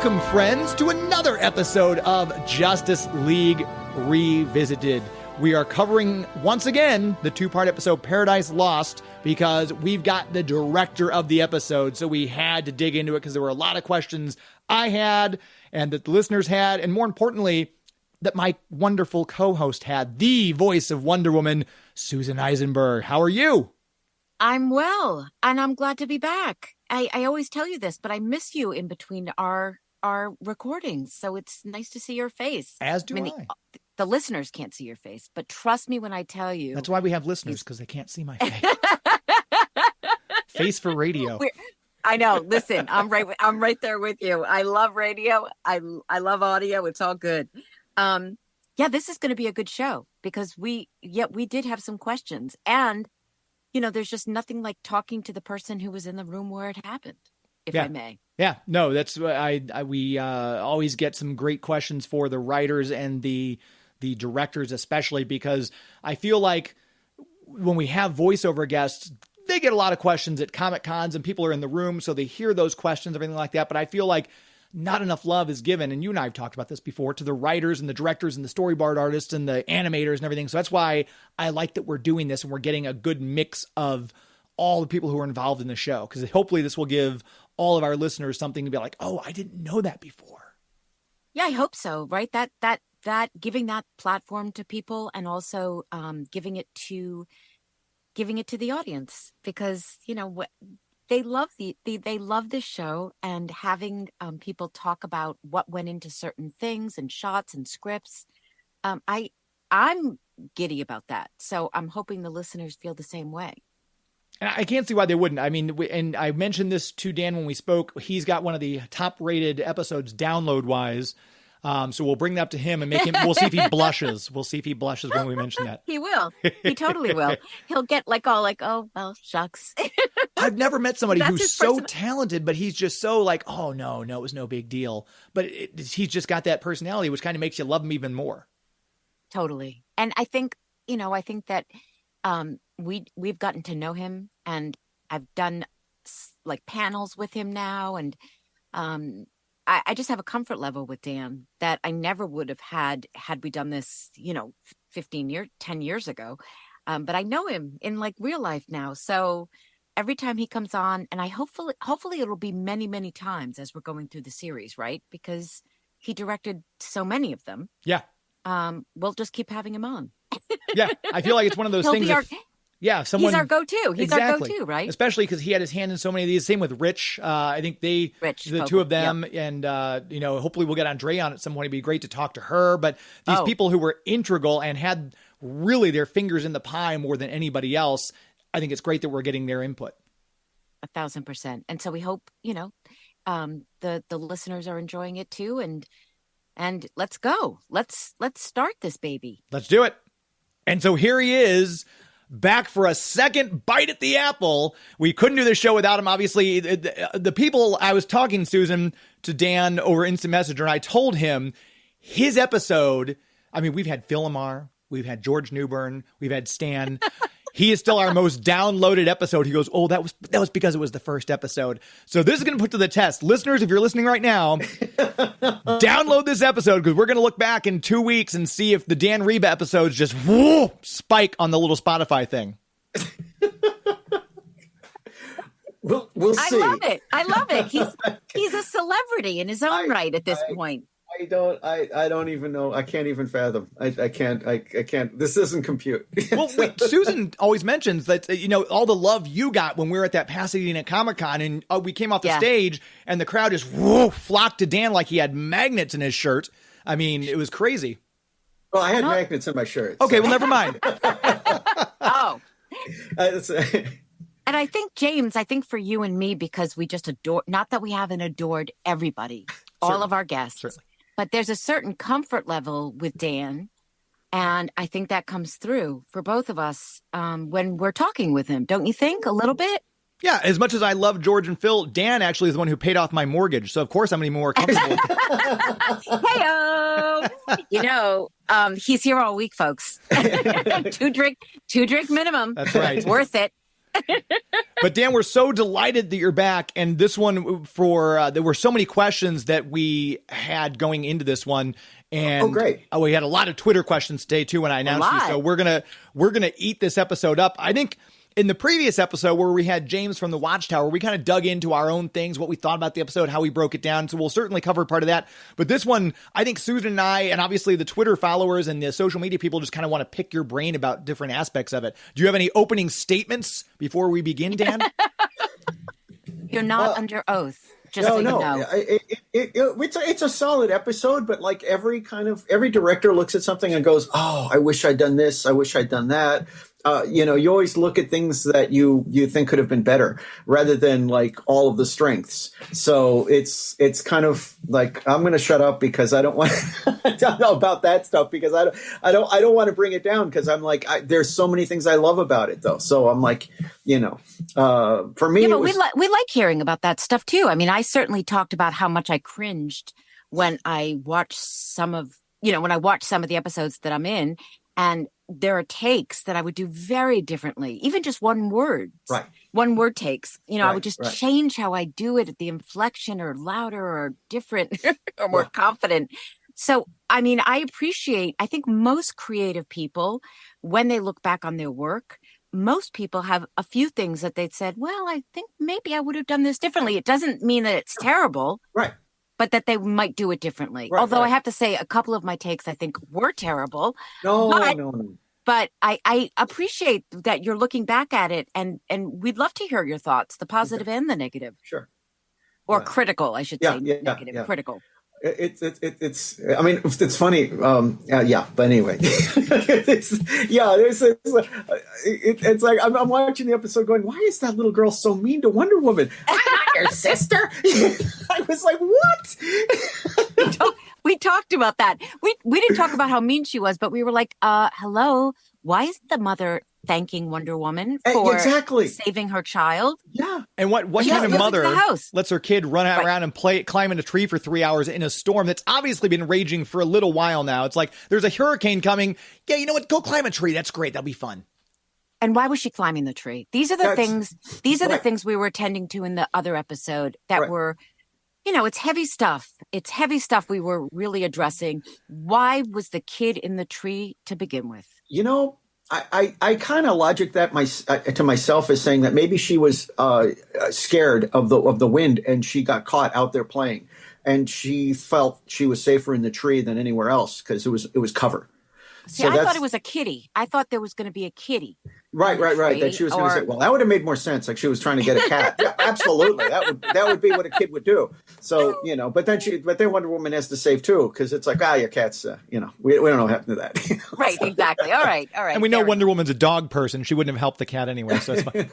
Welcome, friends, to another episode of Justice League Revisited. We are covering, once again, the two-part episode Paradise Lost because we've got the director of the episode, so we had to dig into it because there were a lot of questions I had and that the listeners had, and more importantly, that my wonderful co-host had, the voice of Wonder Woman, Susan Eisenberg. How are you? I'm well, and I'm glad to be back. I always tell you this, but I miss you in between our recordings, so it's nice to see your face. As do I. The listeners can't see your face, but trust me when I tell you. That's why we have listeners, because they can't see my face. Face for radio. I know. Listen, I'm right there with you. I love radio. I love audio. It's all good. Yeah, this is going to be a good show because we did have some questions, and there's just nothing like talking to the person who was in the room where it happened, if I may. Yeah, no, that's we always get some great questions for the writers and the directors, especially because I feel like when we have voiceover guests, they get a lot of questions at Comic Cons and people are in the room, so they hear those questions, everything like that. But I feel like not enough love is given, and you and I have talked about this before, to the writers and the directors and the storyboard artists and the animators and everything. So that's why I like that we're doing this and we're getting a good mix of all the people who are involved in the show, because hopefully this will give all of our listeners something to be like, oh, I didn't know that before. Yeah, I hope so. Right. That giving that platform to people and also giving it to the audience, because, they love they love this show, and having people talk about what went into certain things and shots and scripts. I'm giddy about that. So I'm hoping the listeners feel the same way. And I can't see why they wouldn't. I mean, and I mentioned this to Dan when we spoke. He's got one of the top rated episodes download wise. So we'll bring that up to him and we'll see if he blushes. We'll see if he blushes when we mention that. He will. He totally will. He'll get oh, well, shucks. I've never met somebody who's so talented, but he's just so like, oh, no, it was no big deal. But he's just got that personality, which kind of makes you love him even more. Totally. And I think that we've gotten to know him, and I've done like panels with him now. And I just have a comfort level with Dan that I never would have had we done this, 10 years ago. But I know him in like real life now. So every time he comes on, and hopefully it'll be many, many times as we're going through the series, right? Because he directed so many of them. Yeah. We'll just keep having him on. Yeah. I feel like it's one of those things. He's our go-to. He's exactly. our go-to, right? Especially because he had his hand in so many of these. Same with Rich. I think the two of them, yep. And hopefully we'll get Andrea on at some point. It'd be great to talk to her. But these people who were integral and had really their fingers in the pie more than anybody else, I think it's great that we're getting their input. 1,000%. And so we hope the listeners are enjoying it too. And let's go. Let's start this baby. Let's do it. And so here he is, back for a second bite at the apple. We couldn't do this show without him. Obviously, the people I was talking, Susan, to Dan over Instant Messenger, and I told him his episode. I mean, we've had Phil Lamar, we've had George Newbern, we've had Stan. He is still our most downloaded episode. He goes, oh, that was because it was the first episode. So this is going to put to the test. Listeners, if you're listening right now, download this episode, because we're going to look back in 2 weeks and see if the Dan Riba episodes just spike on the little Spotify thing. We'll see. I love it. He's a celebrity in his own right at this point. I don't even know. I can't even fathom. I can't. This doesn't compute. Well, Susan always mentions that, all the love you got when we were at that Pasadena Comic-Con, and we came off the stage and the crowd just flocked to Dan like he had magnets in his shirt. I mean, it was crazy. Well, I had magnets in my shirt. Okay, well, never mind. Oh. And I think, James, for you and me, because we just adore, not that we haven't adored everybody, all of our guests. Certainly. But there's a certain comfort level with Dan, and I think that comes through for both of us when we're talking with him. Don't you think? A little bit? Yeah, as much as I love George and Phil, Dan actually is the one who paid off my mortgage, so of course I'm going to be more comfortable. Hey-o! He's here all week, folks. two drink minimum. That's right. Worth it. But Dan, we're so delighted that you're back. And this one there were so many questions that we had going into this one. And great. We had a lot of Twitter questions today too when I announced you. So we're gonna eat this episode up. I think in the previous episode where we had James from the Watchtower, we kind of dug into our own things, what we thought about the episode, how we broke it down. So we'll certainly cover part of that. But this one, I think Susan and I, and obviously the Twitter followers and the social media people just kind of want to pick your brain about different aspects of it. Do you have any opening statements before we begin, Dan? You're not under oath. Just No, so no. You know. It's a solid episode, but like every director looks at something and goes, "Oh, I wish I'd done this. I wish I'd done that." You always look at things that you think could have been better rather than like all of the strengths. So it's kind of like, I'm going to shut up because I don't want I don't know about that stuff because I don't want to bring it down because I'm like, there's so many things I love about it though. So I'm like, for me, but we like hearing about that stuff too. I mean, I certainly talked about how much I cringed when I watched some of the episodes that I'm in, and there are takes that I would do very differently, even just one word. Right. One word takes. Right, I would just change how I do it, the inflection or louder or different or more confident. So, I mean, I think most creative people, when they look back on their work, most people have a few things that they'd said, well, I think maybe I would have done this differently. It doesn't mean that it's terrible. Right. But that they might do it differently. Right, Although I have to say a couple of my takes I think were terrible. No. But I appreciate that you're looking back at it, and we'd love to hear your thoughts, the positive and the negative. Sure. Or critical, I should say. Negative, critical. It's I mean, it's funny. But anyway, it's like I'm watching the episode going, why is that little girl so mean to Wonder Woman? I'm not your sister. I was like, what? We talked about that. We didn't talk about how mean she was, but we were like, hello, why is the mother thanking Wonder Woman for saving her child? Yeah. And what kind of mother lets her kid run around and climb in a tree for 3 hours in a storm that's obviously been raging for a little while now? It's like, there's a hurricane coming. Yeah, you know what? Go climb a tree. That's great. That'll be fun. And why was she climbing the tree? These are the things we were attending to in the other episode that were, it's heavy stuff. It's heavy stuff we were really addressing. Why was the kid in the tree to begin with? I kind of logic that to myself as saying that maybe she was scared of the wind and she got caught out there playing, and she felt she was safer in the tree than anywhere else because it was cover. See, I thought it was a kitty. I thought there was going to be a kitty. Right. That she was going to say, well, that would have made more sense. Like she was trying to get a cat. Yeah, absolutely. That would be what a kid would do. So, but then Wonder Woman has to save too, because it's like, your cat's, we don't know what happened to that. Right. Exactly. All right. And we know Wonder Woman's a dog person. She wouldn't have helped the cat anyway. So it's fine.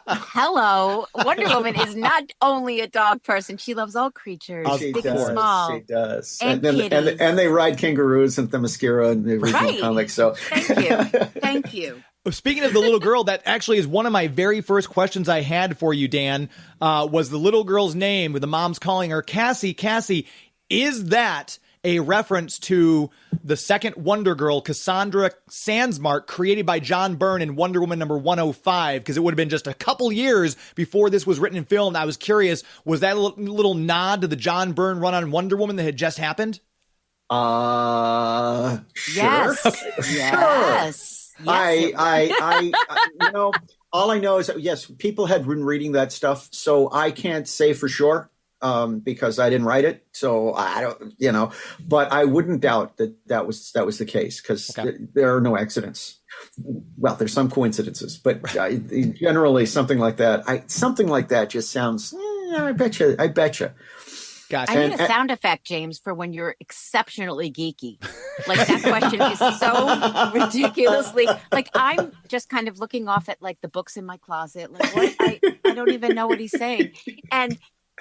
Hello. Wonder Woman is not only a dog person. She loves all creatures, big and small. She does. And they ride kangaroos and Themyscira and the original comics. So Thank you. Speaking of the little girl, that actually is one of my very first questions I had for you, Dan, was the little girl's name with the mom's calling her Cassie. Cassie, is that a reference to the second Wonder Girl, Cassandra Sandsmark, created by John Byrne in Wonder Woman number 105? Because it would have been just a couple years before this was written and filmed. I was curious, was that a little nod to the John Byrne run on Wonder Woman that had just happened? Sure. Yes. Okay. Yes. I all I know is that, yes, people had been reading that stuff. So I can't say for sure because I didn't write it. So I don't, but I wouldn't doubt that was the case because there are no accidents. Well, there's some coincidences, but generally something like that just sounds, I betcha. Gotcha. I need a sound effect, James, for when you're exceptionally geeky. Like that question is so ridiculously, like I'm just kind of looking off at like the books in my closet. Like what? I don't even know what he's saying. And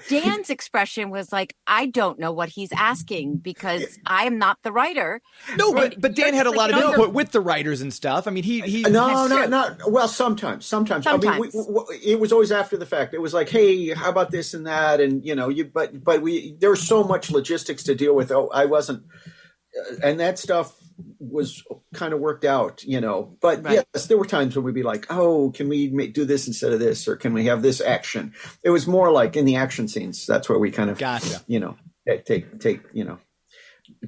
Dan's expression was like, I don't know what he's asking because I am not the writer. No, but Dan had a lot of input with the writers and stuff. I mean, he no. Well, sometimes. I mean, it was always after the fact. It was like, hey, how about this and that, and but there was so much logistics to deal with. I wasn't, and that stuff was kind of worked out, but Right. yes, there were times when we'd be like, oh, can we do this instead of this, or can we have this action? It was more like in the action scenes, that's where we kind of Gotcha.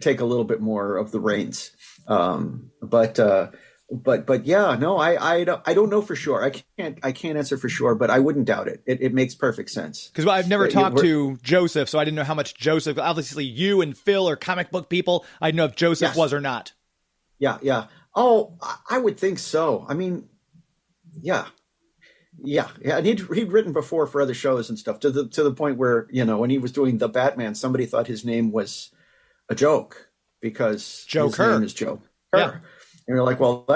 take a little bit more of the reins. But yeah, no, I don't know for sure. I can't answer for sure, but I wouldn't doubt it. It makes perfect sense. Because I've never talked to Joseph, so I didn't know how much Joseph. Obviously, you and Phil are comic book people. I didn't know if Joseph was or not. Yeah. Oh, I would think so. I mean, yeah. And he'd written before for other shows and stuff to the point where, when he was doing the Batman, somebody thought his name was a joke because his name is Joe Kerr. Yeah. And you're like, well,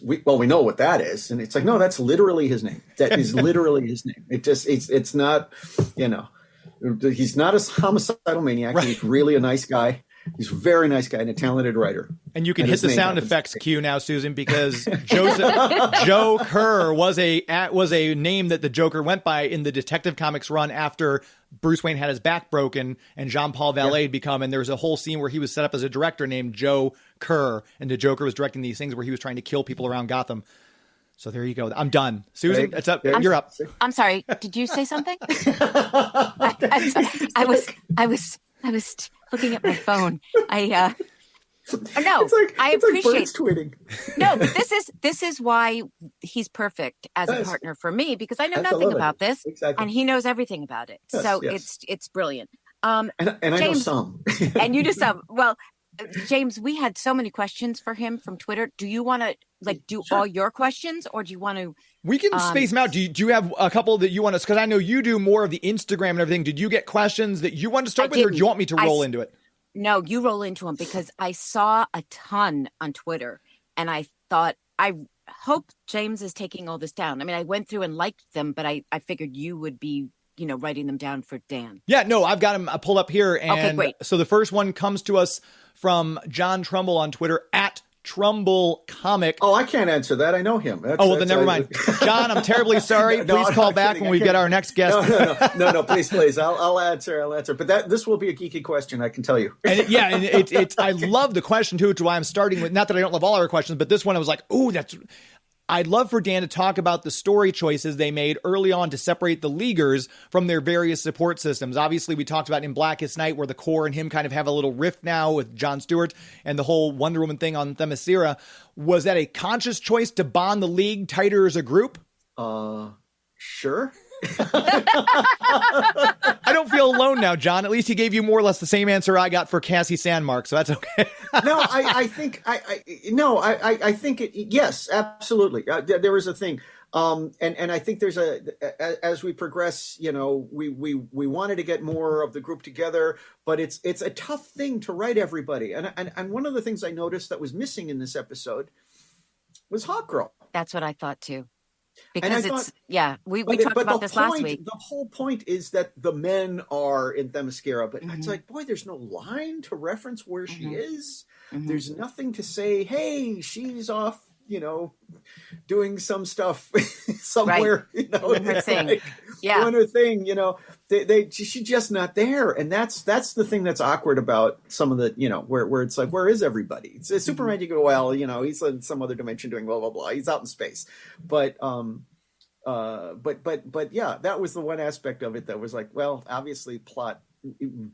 we know what that is. And it's like, no, that's literally his name. That is literally his name. It's not, he's not a homicidal maniac. Right. He's really a nice guy. He's a very nice guy and a talented writer. And you can hit the sound effects cue now, Susan, because Joe Kerr was a name that the Joker went by in the Detective Comics run after Bruce Wayne had his back broken and Jean-Paul Vallée had become. And there was a whole scene where he was set up as a director named Joe Kerr, and the Joker was directing these things where he was trying to kill people around Gotham. So there you go. I'm done. Susan, it's up. You're up. I'm sorry. Did you say something? I was looking at my phone. I appreciate birds tweeting. No, but this is why he's perfect as a partner for me, because I know nothing about this, and he knows everything about it. Yes, so yes. it's brilliant. And James, I know some. And you do some. Well, James, we had so many questions for him from Twitter. Do you want to do all your questions, or do you want to? We can space them out. Do you have a couple that you want to? Because I know you do more of the Instagram and everything. Did you get questions that you want to start with, or do you want me to roll into it? No, you roll into them, because I saw a ton on Twitter, and I thought, I hope James is taking all this down. I mean, I went through and liked them, but I figured you would be, writing them down for Dan. Yeah, no, I've got them pulled up here. And okay, great. So the first one comes to us from John Trumbull on Twitter at Trumbull Comic. Oh, I can't answer that. I know him. Well, then never mind. John, I'm terribly sorry. Please call back when we get our next guest. No, please. I'll answer. But this will be a geeky question, I can tell you. And it's I love the question too, which is why I'm starting with, not that I don't love all our questions, but this one I was like, ooh, I'd love for Dan to talk about the story choices they made early on to separate the Leaguers from their various support systems. Obviously, we talked about in Blackest Night, where the Corps and him kind of have a little rift now with Jon Stewart and the whole Wonder Woman thing on Themyscira. Was that a conscious choice to bond the League tighter as a group? Sure. I don't feel alone now, John. At least he gave you more or less the same answer I got for Cassie Sandmark, so that's okay. No, I think yes, absolutely. There is a thing. And I think there's as we progress, we wanted to get more of the group together, but it's a tough thing to write everybody. And one of the things I noticed that was missing in this episode was Hawkgirl. That's what I thought too. Because we talked about this last week. The whole point is that the men are in Themyscira, but it's like, boy, there's no line to reference where she is. There's nothing to say, hey, she's off, doing some stuff somewhere, doing her thing. Doing her thing, she's just not there. And that's the thing that's awkward about some of the, where it's like, where is everybody? It's Superman, you go, well, he's in some other dimension doing blah, blah, blah. He's out in space. But yeah, that was the one aspect of it that was like, well, obviously plot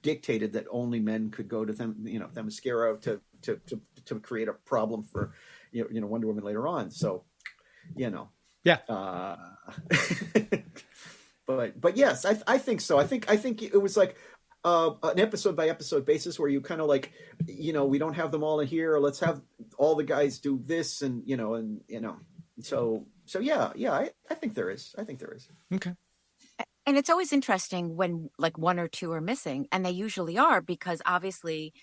dictated that only men could go to Themyscira to create a problem for, Wonder Woman later on. So, yeah. But yes, I think so. I think it was like an episode by episode basis where you kind of like, we don't have them all in here. Let's have all the guys do this, and so yeah. I think there is. Okay. And it's always interesting when like one or two are missing, and they usually are, because obviously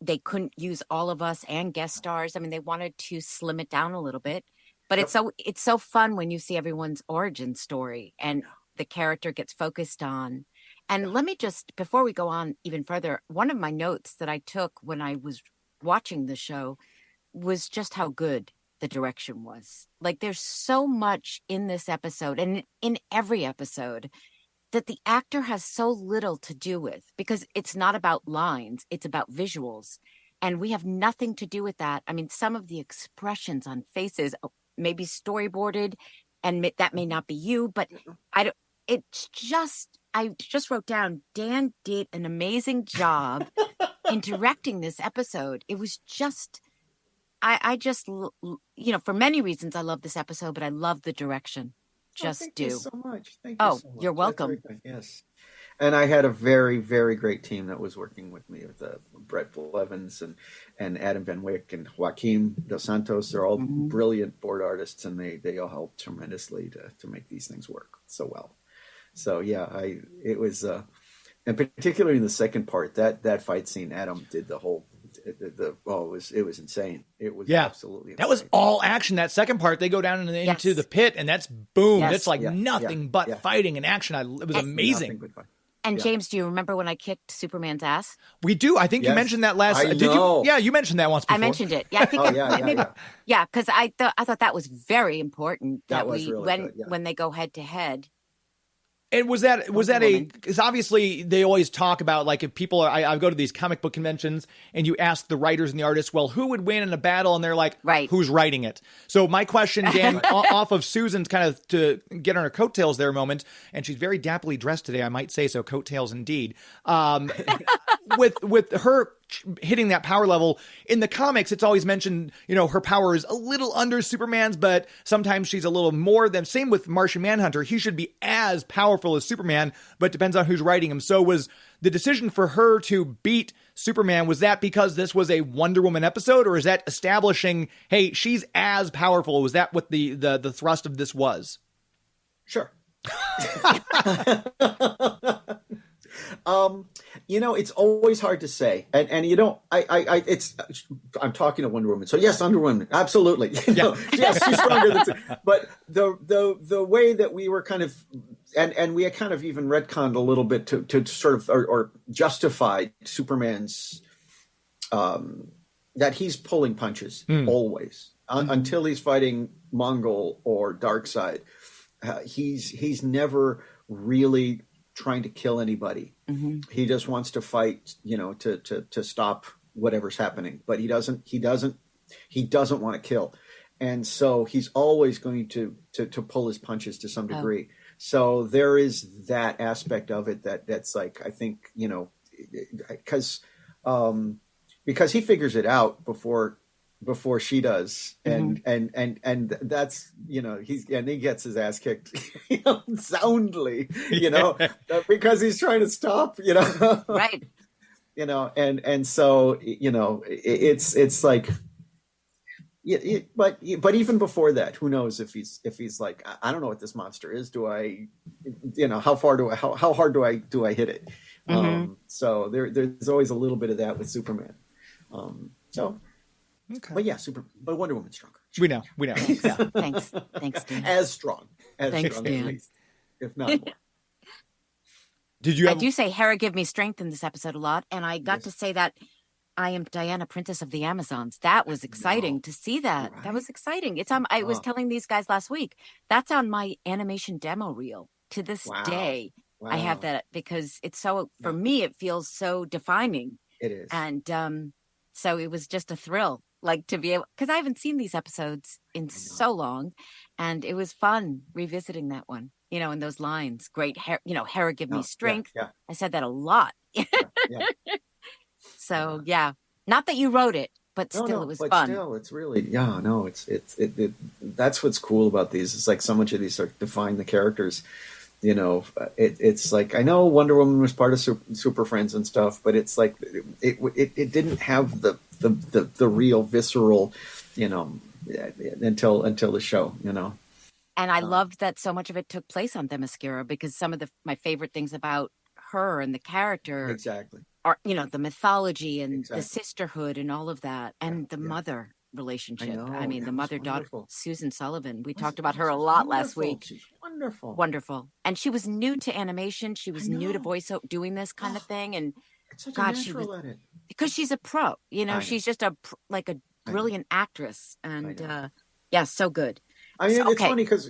they couldn't use all of us and guest stars. I mean, they wanted to slim it down a little bit, but it's so fun when you see everyone's origin story and the character gets focused on. And let me just, before we go on even further, one of my notes that I took when I was watching the show was just how good the direction was. Like, there's so much in this episode and in every episode that the actor has so little to do with, because it's not about lines, it's about visuals. And we have nothing to do with that. I mean, some of the expressions on faces, maybe storyboarded, and that may not be you, but I just wrote down, Dan did an amazing job in directing this episode. It was just, I just, for many reasons, I love this episode, but I love the direction. Thank you so much. Thank you so much. You're welcome. Yes. And I had a very, very great team that was working with me, with Brett Blevins and Adam Van Wyck and Joaquim Dos Santos. They're all brilliant board artists, and they all helped tremendously to make these things work so well. So yeah, it was, and particularly in the second part, that fight scene, Adam did the whole. It was insane. It was absolutely insane. That was all action. That second part, they go down into the pit, and that's boom. Yes. It's like nothing but fighting and action. It was amazing. And James, do you remember when I kicked Superman's ass? We do. I think you mentioned that last. Did you? Yeah, you mentioned that once before. I mentioned it. Yeah, I think. Because I thought that was very important. That was really good, when they go head to head. And was that because obviously they always talk about, like, if people are, I go to these comic book conventions and you ask the writers and the artists, well, who would win in a battle? And they're like, who's writing it? So my question, Dan, off of Susan's, kind of to get on her coattails there a moment, and she's very dapperly dressed today, I might say so, coattails indeed. With her hitting that power level in the comics, it's always mentioned, her power is a little under Superman's, but sometimes she's a little more than. Same with Martian Manhunter. He should be as powerful as Superman, but depends on who's writing him. So was the decision for her to beat Superman, was that because this was a Wonder Woman episode, or is that establishing, hey, she's as powerful? Was that what the thrust of this was? Sure. It's always hard to say, and I'm talking to Wonder Woman, so yes, Wonder Woman, absolutely. Yes, she's stronger than. But the way that we were kind of, and we had kind of even retconned a little bit to sort of or justified Superman's that he's pulling punches always until he's fighting Mongol or Darkseid. He's never really trying to kill anybody. He just wants to fight, to stop whatever's happening, but he doesn't want to kill. And so he's always going to pull his punches to some degree. So there is that aspect of it that's like, I think, because he figures it out before she does, and that's, he gets his ass kicked soundly, because he's trying to stop, right, and so it's like, but even before that, who knows if he's like, I don't know what this monster is, do I, how hard do I hit it? So there's always a little bit of that with Superman. Okay. But Wonder Woman's stronger. We know. Yeah. Thanks, Dan. As strong, Thanks, strong Dan. at least, if not more. I do say Hera give me strength in this episode a lot, and I got to say that I am Diana, Princess of the Amazons. That was exciting to see that. Right. That was exciting. It's on. I was telling these guys last week. That's on my animation demo reel to this day. Wow. I have that because it's so, for me, it feels so defining. It is, and so it was just a thrill. Like, to be able, because I haven't seen these episodes in so long, and it was fun revisiting that one, and those lines. Great, Hera give me strength. Yeah. I said that a lot. So not that you wrote it, but still it was fun. Still, it's really, it that's what's cool about these. It's like so much of these sort of define the characters. It's like, I know Wonder Woman was part of Super Friends and stuff, but it's like it didn't have the real visceral, until the show, And I loved that so much of it took place on Themyscira, because some of my favorite things about her and the character are, the mythology and the sisterhood and all of that, and the mother relationship. I mean, the mother-daughter, Susan Sullivan. We talked about her a lot last week. She's wonderful. Wonderful. And she was new to animation. She was new to voice doing this kind of thing. And she was at it. Because she's a pro, she's just a brilliant actress. And so good. I mean, it's funny because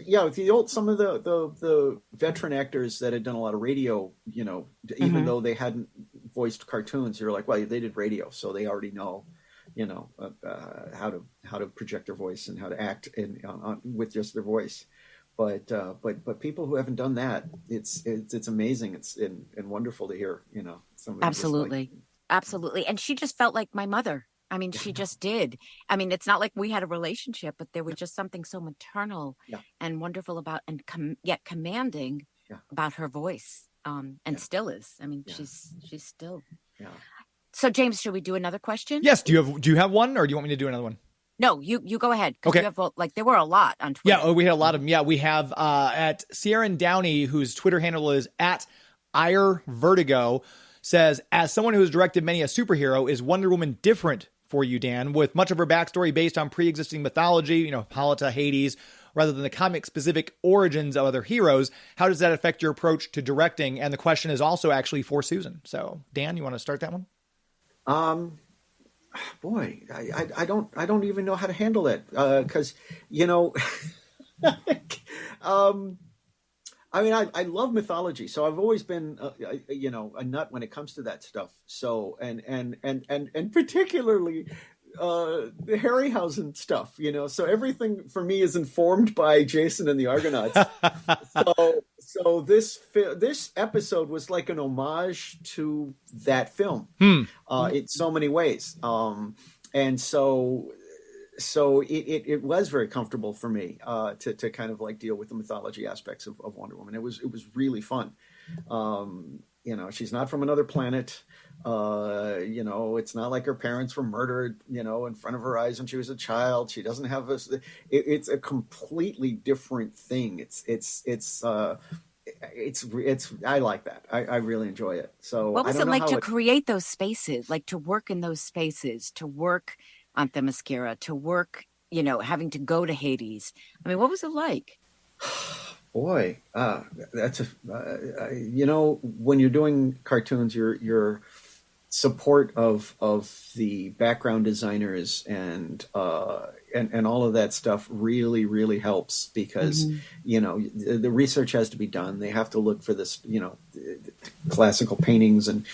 some of the veteran actors that had done a lot of radio, even though they hadn't voiced cartoons, you're like, well, they did radio, so they already know how to project their voice and how to act with just their voice. But people who haven't done that, it's amazing. It's and wonderful to hear, somebody Absolutely. Absolutely. And she just felt like my mother. I mean, she just did. I mean, it's not like we had a relationship, but there was just something so maternal and wonderful about, and yet commanding about her voice. And still is. I mean, she's still. Yeah. So, James, should we do another question? Yes. Do you have one, or do you want me to do another one? No, you go ahead. Okay. You have, there were a lot on Twitter. Yeah, we had a lot of them. Yeah, we have at Sierra Downey, whose Twitter handle is at @IreVertigo, says, as someone who has directed many a superhero, is Wonder Woman different for you, Dan? With much of her backstory based on pre-existing mythology, Hippolyta, Hades, rather than the comic-specific origins of other heroes, how does that affect your approach to directing? And the question is also actually for Susan. So, Dan, you want to start that one? Boy, I don't even know how to handle that, because I mean, I love mythology, so I've always been a nut when it comes to that stuff. So and particularly the Harryhausen stuff, so everything for me is informed by Jason and the Argonauts. So this episode was like an homage to that film in so many ways, and so it was very comfortable for me to kind of like deal with the mythology aspects of Wonder Woman. It was really fun. She's not from another planet. It's not like her parents were murdered, in front of her eyes when she was a child. She doesn't have it's a completely different thing. I like that. I really enjoy it. So what was it like to create those spaces, like to work in those spaces, to work on Themyscira, to work, having to go to Hades? I mean, what was it like? Boy, that's when you're doing cartoons, your support of the background designers and all of that stuff really, really helps, because the research has to be done. They have to look for this, classical paintings and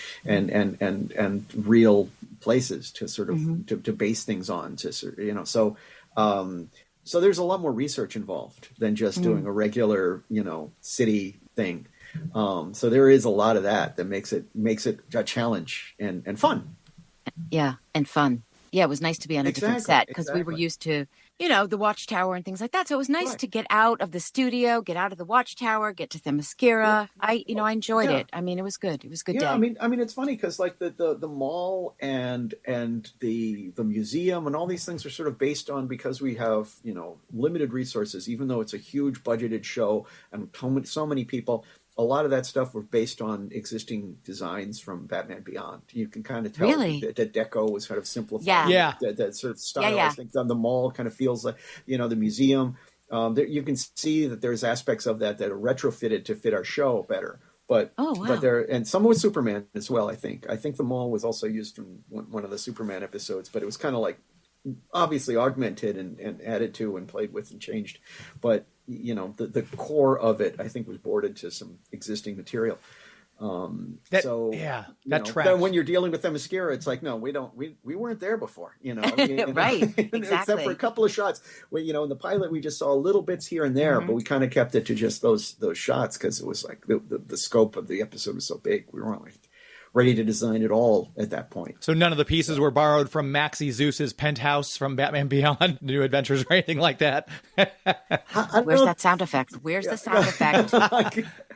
real places to sort of to base things on, so there's a lot more research involved than just doing a regular, city thing. So there is a lot of that makes it a challenge and fun. Yeah, and fun. Yeah, it was nice to be on a different set, because we were used to, the Watchtower and things like that. So it was nice to get out of the studio, get out of the Watchtower, get to Themyscira. I enjoyed it. I mean, it was good. It was a good day. I mean, it's funny because like the mall and the museum and all these things are sort of based on, because we have, limited resources, even though it's a huge budgeted show and so many people. A lot of that stuff were based on existing designs from Batman Beyond. You can kind of tell that Deco was kind of simplified. Yeah. That sort of style. I think on the mall kind of feels like, the museum. You can see that there's aspects of that are retrofitted to fit our show better. But and some with Superman as well. I think the mall was also used in one of the Superman episodes, but it was kind of like obviously augmented and added to and played with and changed. But the core of it, I think, was boarded to some existing material. That tracks. Then when you're dealing with Themyscira, it's like, no, we weren't there before, right? Exactly. Except for a couple of shots. In the pilot, we just saw little bits here and there, but we kind of kept it to just those shots, because it was like the scope of the episode was so big. We weren't like ready to design it all at that point. So none of the pieces were borrowed from Maxie Zeus's penthouse from Batman Beyond, New Adventures, or anything like that. Where's that sound effect? Where's the sound effect?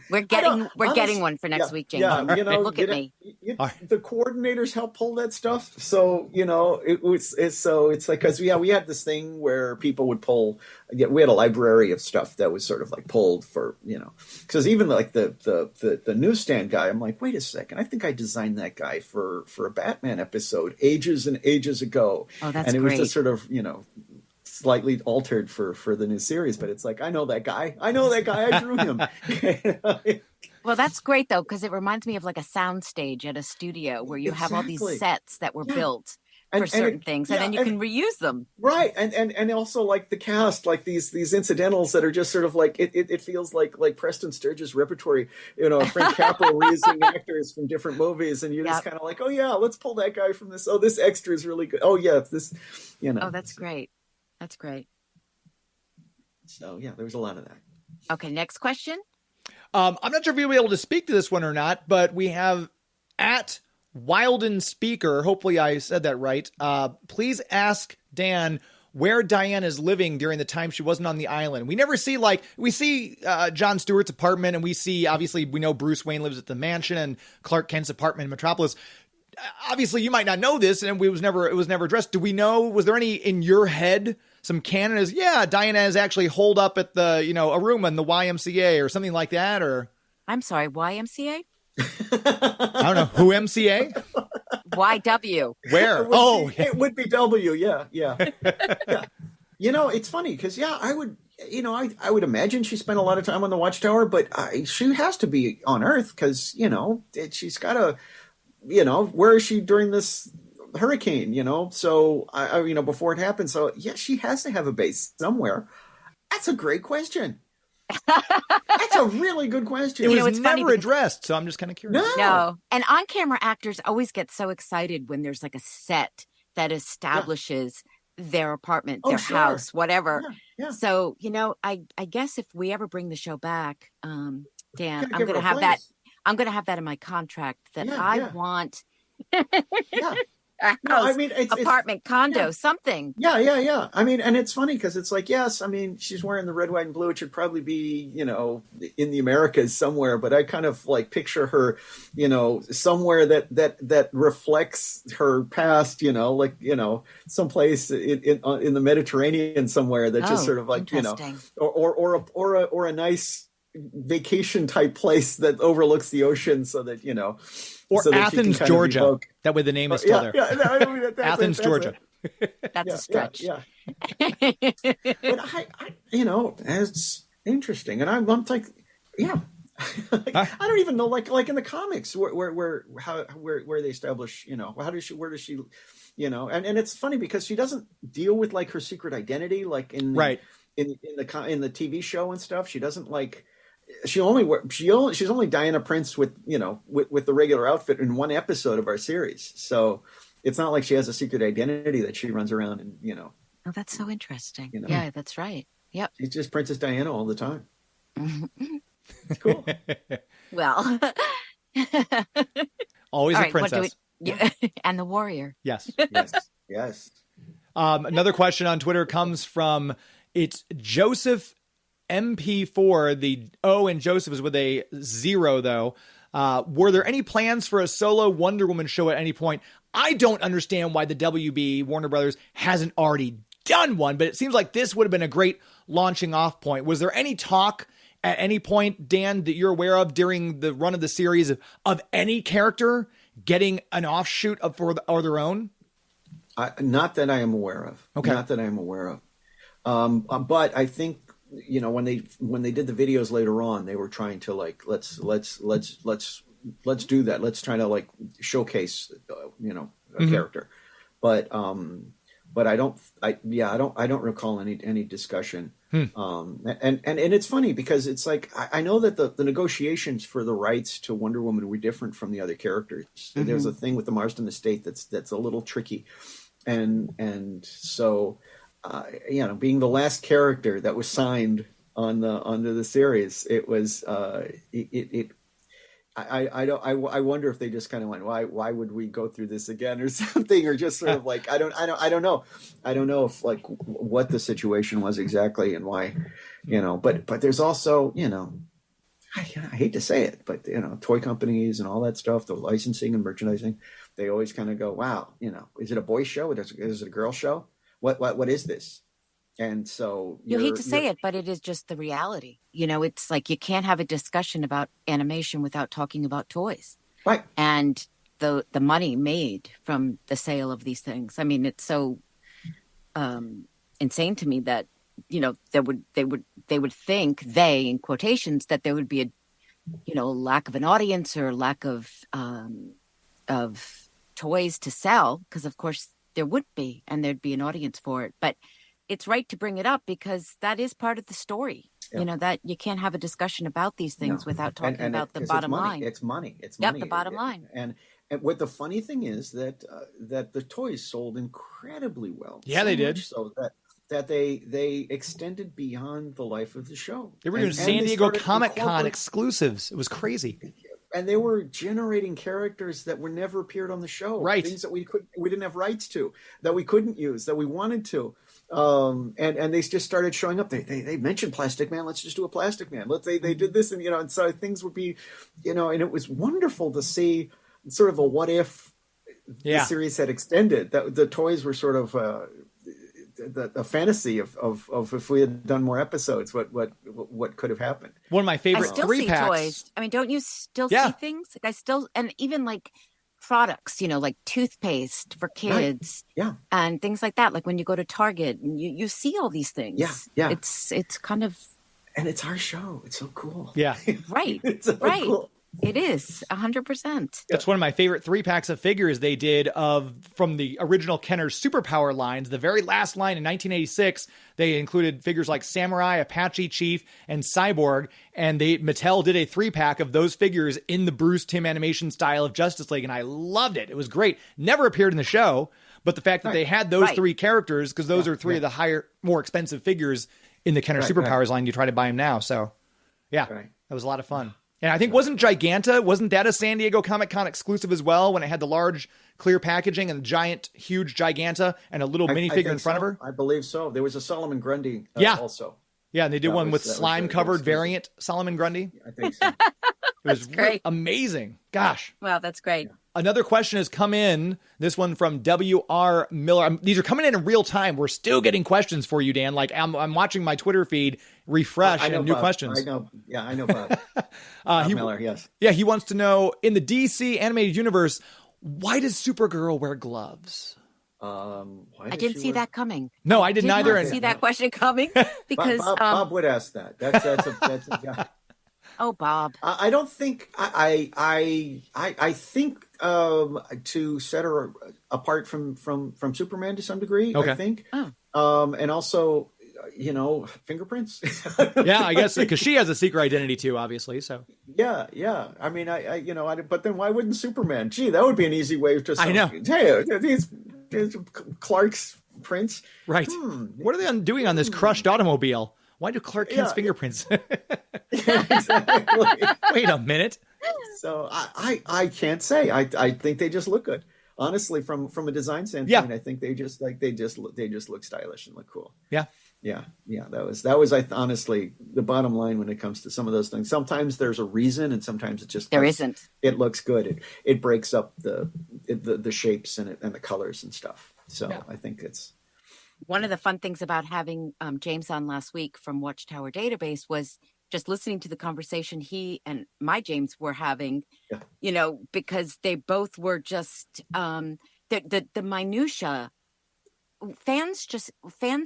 We're getting one for next week, James. Yeah, look at me. The coordinators help pull that stuff, so it's like, because we had this thing where people would pull. We had a library of stuff that was sort of like pulled for, because even like the newsstand guy, I'm like, wait a second, I think I designed that guy for a Batman episode ages and ages ago. Oh, that's and it great. was just sort of slightly altered for the new series, but it's like, I know that guy, I drew him. Well, that's great though, because it reminds me of like a sound stage at a studio where you have all these sets that were built for certain things, and then you can reuse them. Right. And also like the cast, like these incidentals that are just sort of like, it feels like Preston Sturges repertory, Frank Capra reusing actors from different movies. And you're just kind of like, oh yeah, let's pull that guy from this. Oh, this extra is really good. Oh yeah, this, Oh, that's great. That's great. So yeah, there was a lot of that. Okay. Next question. I'm not sure if you'll be able to speak to this one or not, but we have at Wilden Speaker, hopefully I said that right. Please ask Dan where Diane is living during the time she wasn't on the island. We never see, we see Jon Stewart's apartment, and obviously we know Bruce Wayne lives at the mansion and Clark Kent's apartment in Metropolis. Obviously you might not know this, and it was never addressed. Do we know, was there any in your head, some canon is, Diana is actually holed up at the, a room in the YMCA or something like that, or? I'm sorry, YMCA? I don't know. Who MCA? YW. Where? It would be W. Yeah. Yeah. It's funny because, I would, I would imagine she spent a lot of time on the Watchtower, but she has to be on Earth because, she's got to, where is she during this hurricane, So, before it happened. So, she has to have a base somewhere. That's a great question. That's a really good question. It was never addressed, so I'm just kind of curious. No. And on-camera actors always get so excited when there's like a set that establishes their apartment, their house, whatever. Yeah. So, I guess if we ever bring the show back, Dan, I'm going to have that. I'm going to have that in my contract that I want. A house, apartment, condo, something. Yeah. I mean, and it's funny because it's like, yes, I mean, she's wearing the red, white, and blue. It should probably be, in the Americas somewhere. But I kind of like picture her, somewhere that reflects her past, someplace in the Mediterranean somewhere that just sort of like, or a nice vacation type place that overlooks the ocean so that, or so Athens, Georgia. That way the name is still there. Athens, Georgia. That's a stretch. Yeah. But I it's interesting. And I'm like, I don't even know, like in the comics where they establish, where does she, and it's funny because she doesn't deal with like her secret identity, like in the TV show and stuff. She doesn't like, she's only Diana Prince with the regular outfit in one episode of our series. So it's not like she has a secret identity that she runs around and, Oh, that's so interesting. Yeah, that's right. Yep. She's just Princess Diana all the time. It's cool. Well, always a princess. And the warrior. Yes. Yes. Another question on Twitter comes from, it's Joseph MP4. The O in Joseph is with a 0 though. Were there any plans for a solo Wonder Woman show at any point? I don't understand why the WB, Warner Brothers, hasn't already done one, but it seems like this would have been a great launching off point. Was there any talk at any point, Dan, that you're aware of during the run of the series of any character getting an offshoot of their own? Not that I am aware of. Okay. Not that I am aware of. But I think, when they did the videos later on, they were trying to like, let's do that. Let's try to like showcase, a character. But I don't recall any discussion. And it's funny because it's like, I know that the negotiations for the rights to Wonder Woman were different from the other characters. Mm-hmm. There's a thing with the Marston estate that's a little tricky. And so, being the last character that was signed onto the series, it was I wonder if they just kind of went, why would we go through this again or something, or just sort of like I don't know if like what the situation was exactly and why, but there's also I hate to say it, but toy companies and all that stuff, the licensing and merchandising, they always kind of go, wow, is it a boy show? Is it a girl show? What is this? And so you hate to say it, but it is just the reality. It's like you can't have a discussion about animation without talking about toys, right? And the money made from the sale of these things. I mean, it's so insane to me that they would think, they in quotations, that there would be a lack of an audience or lack of toys to sell, because of course there would be, and there'd be an audience for it. But it's right to bring it up because that is part of the story. Yeah. You know, that you can't have a discussion about these things without talking about the bottom line. It's money. The bottom line. And what the funny thing is that the toys sold incredibly well. Yeah, they did. So that they extended beyond the life of the show. They were doing San Diego Comic-Con exclusives. It was crazy. And they were generating characters that were never appeared on the show. Right. Things that we didn't have rights to, that we couldn't use, that we wanted to. And they just started showing up. They mentioned Plastic Man. Let's just do a Plastic Man. They did this, and and so things would be, and it was wonderful to see sort of a what if the series had extended. That the toys were sort of the fantasy of if we had done more episodes, what could have happened. One of my favorite I still 3-packs. see toys. I mean, don't you still see things? Like I still, and even like products, like toothpaste for kids, and things like that. Like when you go to Target and you see all these things. Yeah. It's kind of, and it's our show. It's so cool. Yeah, right, It's so right. cool. It is 100%. That's one of my favorite 3-packs of figures they did from the original Kenner's Superpower lines. The very last line in 1986, they included figures like Samurai, Apache Chief, and Cyborg. And Mattel did a 3-pack of those figures in the Bruce Timm animation style of Justice League. And I loved it. It was great. Never appeared in the show, but the fact that they had those 3 characters, because those are 3 of the more expensive figures in the Kenner Superpowers line, you try to buy them now. So that was a lot of fun. And I think wasn't that a San Diego Comic-Con exclusive as well, when it had the large clear packaging and giant, huge Giganta and a little minifigure in front of her? I believe so. There was a Solomon Grundy also. Yeah, and they did one with slime-covered variant Solomon Grundy. I think so. It was great. Amazing. Gosh. Wow, that's great. Yeah. Another question has come in. This one from W.R. Miller. These are coming in real time. We're still getting questions for you, Dan. Like I'm watching my Twitter feed refresh and new questions. I know. Yeah, I know Bob. Miller, yes. Yeah, he wants to know, in the DC animated universe, why does Supergirl wear gloves? I didn't see that coming. No, I did neither. Not see that question coming because Bob would ask that. That's a yeah. Oh, Bob. I don't think I think to set her apart from Superman to some degree. Okay. I think. Oh. And also, fingerprints. Yeah, I guess because she has a secret identity too, obviously. So. Yeah. I mean, but then why wouldn't Superman? Gee, that would be an easy way to. I know. Hey, these Clark's prints. Right. What are they doing on this crushed automobile? Why do Clark Kent's fingerprints? Yeah, exactly. Wait a minute. So I can't say. I think they just look good. Honestly, from a design standpoint, I think they just look stylish and look cool. Yeah. That was honestly the bottom line when it comes to some of those things. Sometimes there's a reason, and sometimes it just isn't. It looks good. It breaks up the shapes and the colors and stuff. So I think it's. One of the fun things about having James on last week from Watchtower Database was just listening to the conversation he and my James were having, because they both were just the minutia. Fans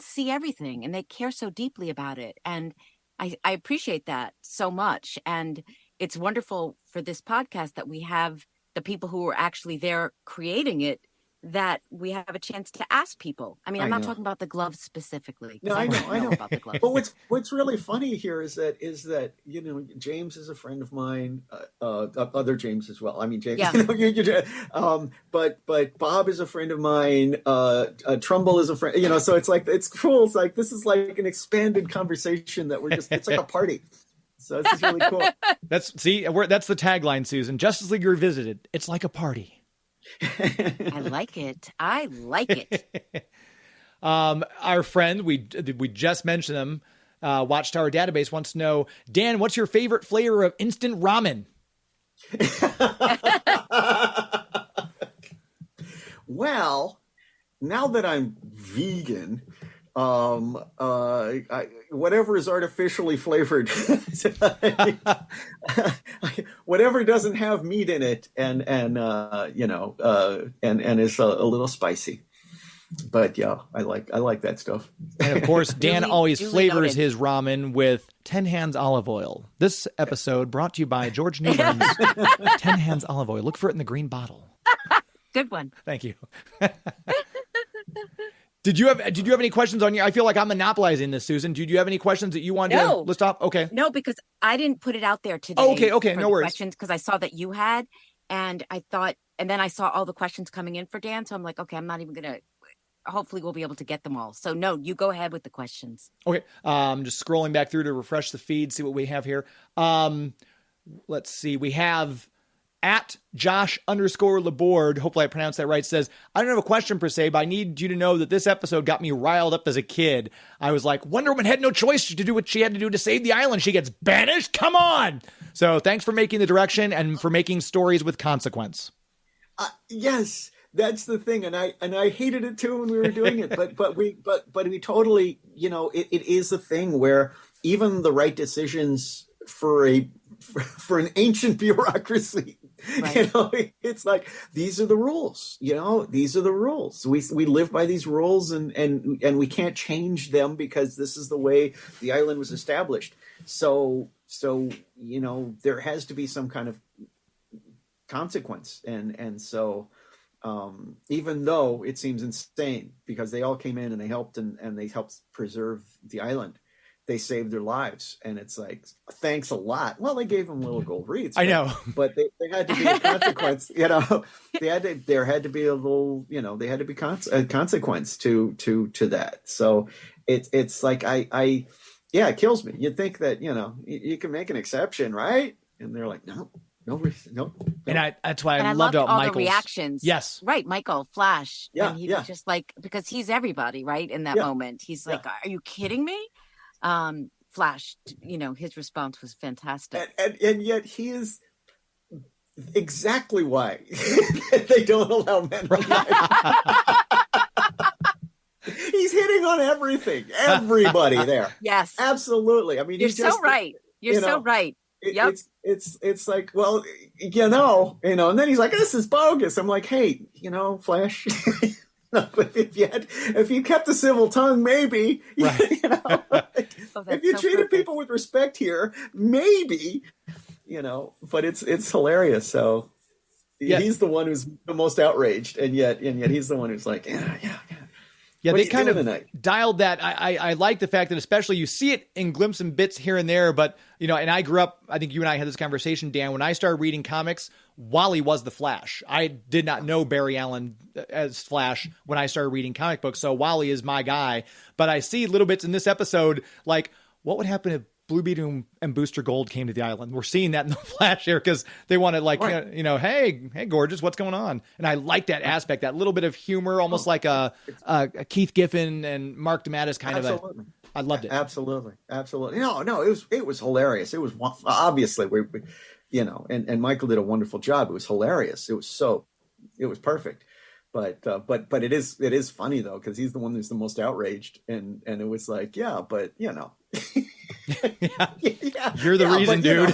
see everything and they care so deeply about it. And I appreciate that so much. And it's wonderful for this podcast that we have the people who were actually there creating it, that we have a chance to ask people. I mean, I'm not talking about the gloves specifically. No, I know about the gloves. But what's really funny here is that James is a friend of mine, other James as well. I mean, James, but Bob is a friend of mine. Trumbull is a friend. So it's like it's cool. It's like this is like an expanded conversation that it's like a party. So this is really cool. That's the tagline, Susan. Justice League Revisited. It's like a party. I like it. Our friend, we just mentioned them, Watchtower Database wants to know, Dan, what's your favorite flavor of instant ramen? Well, now that I'm vegan, whatever is artificially flavored, whatever doesn't have meat in it, and is a little spicy. But yeah, I like that stuff. And of course, Dan always flavors noted. his ramen with 10 Hands olive oil. This episode brought to you by George Newburn's 10 Hands olive oil. Look for it in the green bottle. Good one. Thank you. Did you have any questions on your? I feel like I'm monopolizing this, Susan. Did you have any questions that you wanted to list off? Okay. No, because I didn't put it out there today. Okay, no worries. Questions, because I saw that you had, and I thought, and then I saw all the questions coming in for Dan, so I'm like, okay, I'm not even gonna. Hopefully, we'll be able to get them all. So no, you go ahead with the questions. Okay. Just scrolling back through to refresh the feed, see what we have here. Let's see. We have at Josh_Laborde, hopefully I pronounced that right, says, I don't have a question per se, but I need you to know that this episode got me riled up as a kid. I was like, Wonder Woman had no choice to do what she had to do to save the island. She gets banished? Come on! So thanks for making the direction and for making stories with consequence. Yes, that's the thing. And I hated it too when we were doing it, but we totally, it is a thing where even the right decisions for an ancient bureaucracy, right. It's like, these are the rules, these are the rules. We live by these rules and we can't change them because this is the way the island was established. So, there has to be some kind of consequence. And so, even though it seems insane because they all came in and they helped and they helped preserve the island, they saved their lives. And it's like, thanks a lot. Well, they gave them little gold wreaths. I know. But they had to be a consequence, there had to be a little, they had to be a consequence to that. So it's like, it kills me. You'd think that, you can make an exception, right? And they're like, no reason, no. And that's why I loved loved all Michael's the reactions. Yes. Right. Michael, Flash. Yeah. And he was just like, because he's everybody, right? In that moment, he's like, are you kidding me? Flash, his response was fantastic. And yet he is exactly why they don't allow men to He's hitting on everybody there. Yes. Absolutely. I mean, you're so right. You're so right. Yep. It's like, well, and then he's like, this is bogus. I'm like, hey, Flash, if you kept a civil tongue, maybe, right. If you treated people with respect here, maybe, but it's hilarious. So he's the one who's the most outraged. And yet he's the one who's like, yeah, they kind of dialed that. I like the fact that especially you see it in glimpses and bits here and there, but, and I grew up, I think you and I had this conversation, Dan, when I started reading comics, Wally was the Flash. I did not know Barry Allen as Flash when I started reading comic books, so Wally is my guy. But I see little bits in this episode, like, what would happen if Blue Beetle and Booster Gold came to the island? We're seeing that in the Flash here because they want to right. Hey, gorgeous, what's going on? And I like that aspect, that little bit of humor, almost like a Keith Giffen and Mark DeMatteis kind Absolutely. of I loved it. Absolutely. No, it was hilarious. It was obviously and Michael did a wonderful job. It was hilarious. It was perfect. But it is funny though, because he's the one who's the most outraged, and it was like, but You're the reason, dude.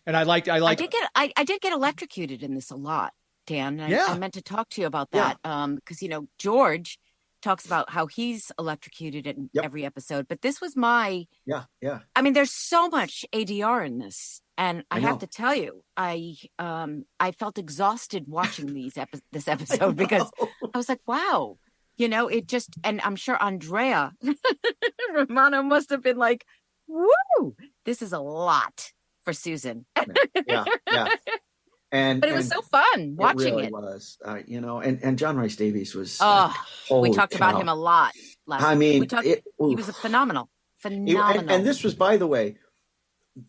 And I did get electrocuted in this a lot, Dan. I meant to talk to you about that. Because George talks about how he's electrocuted in every episode, but this was my I mean, there's so much ADR in this, and I have to tell you, I felt exhausted watching this episode because I was like, wow, it just, and I'm sure Andrea Romano must have been like, woo, this is a lot for Susan. Yeah. But it was so fun watching it. Really was, and John Rhys Davies was. We talked about him a lot last. I mean, he was a phenomenal. And this was, by the way,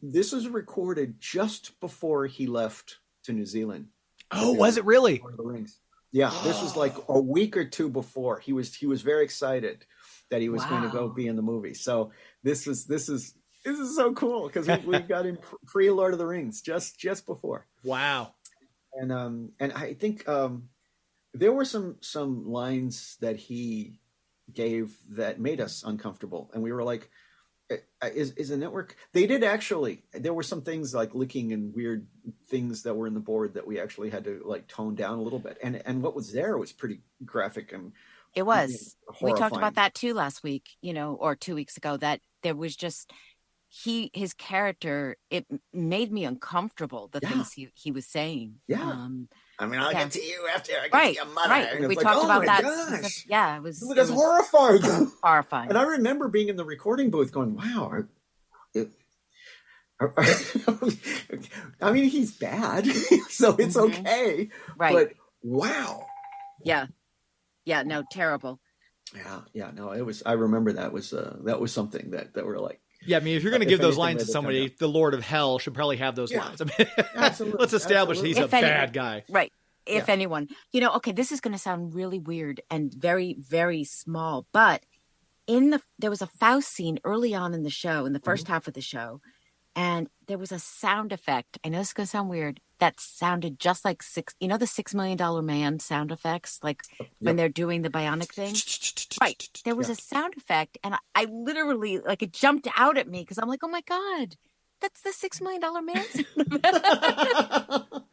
this was recorded just before he left to New Zealand. Oh, was it really? Lord of the Rings. Yeah, this was like a week or two before. He was very excited that he was going to go be in the movie. So this is so cool because we got him pre Lord of the Rings just before. Wow. And I think there were some lines that he gave that made us uncomfortable, and we were like, is a network? They did actually. There were some things like licking and weird things that were in the board that we actually had to like tone down a little bit. And what was there was pretty graphic and it was. We horrifying. talked about that too last week, or 2 weeks ago. That there was just his character, it made me uncomfortable, the things he was saying. Yeah. I mean, I'll get to you after I get to your mother. Right. And it's We like, talked oh about my that. gosh. Yeah, it was. That's horrifying. Horrifying. And I remember being in the recording booth going, wow. I mean, he's bad, so it's okay. Right. But wow. Yeah. Yeah. No, terrible. Yeah. No, it was. I remember that was something that we're like. Yeah, I mean, if you're going to give those lines to somebody, the Lord of Hell should probably have those lines. I mean, absolutely. Let's establish that he's a bad guy. Right. If anyone, okay, this is going to sound really weird and very, very small, but there was a Faust scene early on in the show, in the first half of the show, and there was a sound effect. I know this is going to sound weird. That sounded just like the $6 Million Man sound effects, like when they're doing the bionic thing. Right. There was a sound effect, and I literally, like, it jumped out at me because I'm like, oh my God, that's the $6 Million Man sound effect.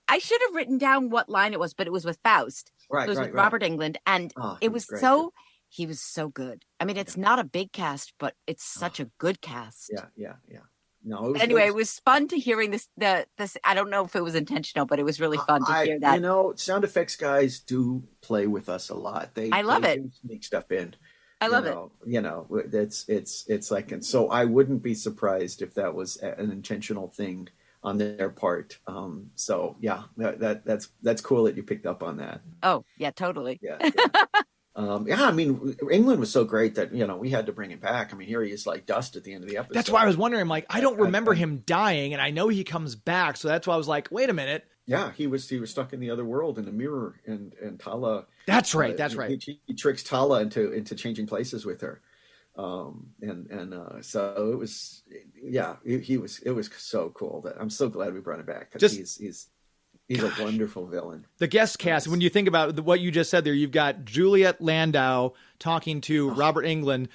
I should have written down what line it was, but it was with Faust. Right. It was with Robert Englund, and it was so. He was so good. I mean, it's not a big cast, but it's such a good cast. Yeah. No. It was fun to hearing this. I don't know if it was intentional, but it was really fun to hear that. Sound effects guys do play with us a lot. I love it. Do sneak stuff in. I love it. It's like, and so I wouldn't be surprised if that was an intentional thing on their part. So yeah, that's cool that you picked up on that. Oh yeah, totally. Yeah. I mean, England was so great that, we had to bring him back. I mean, here he is like dust at the end of the episode. That's why I was wondering, like, I don't remember him dying, and I know he comes back. So that's why I was like, wait a minute. Yeah, he was stuck in the other world in the mirror, and Tala. That's right. He tricks Tala into changing places with her. So it was, it was so cool that I'm so glad we brought him back, because he's a wonderful villain. The guest cast, when you think about what you just said there, you've got Juliet Landau talking to Robert Englund.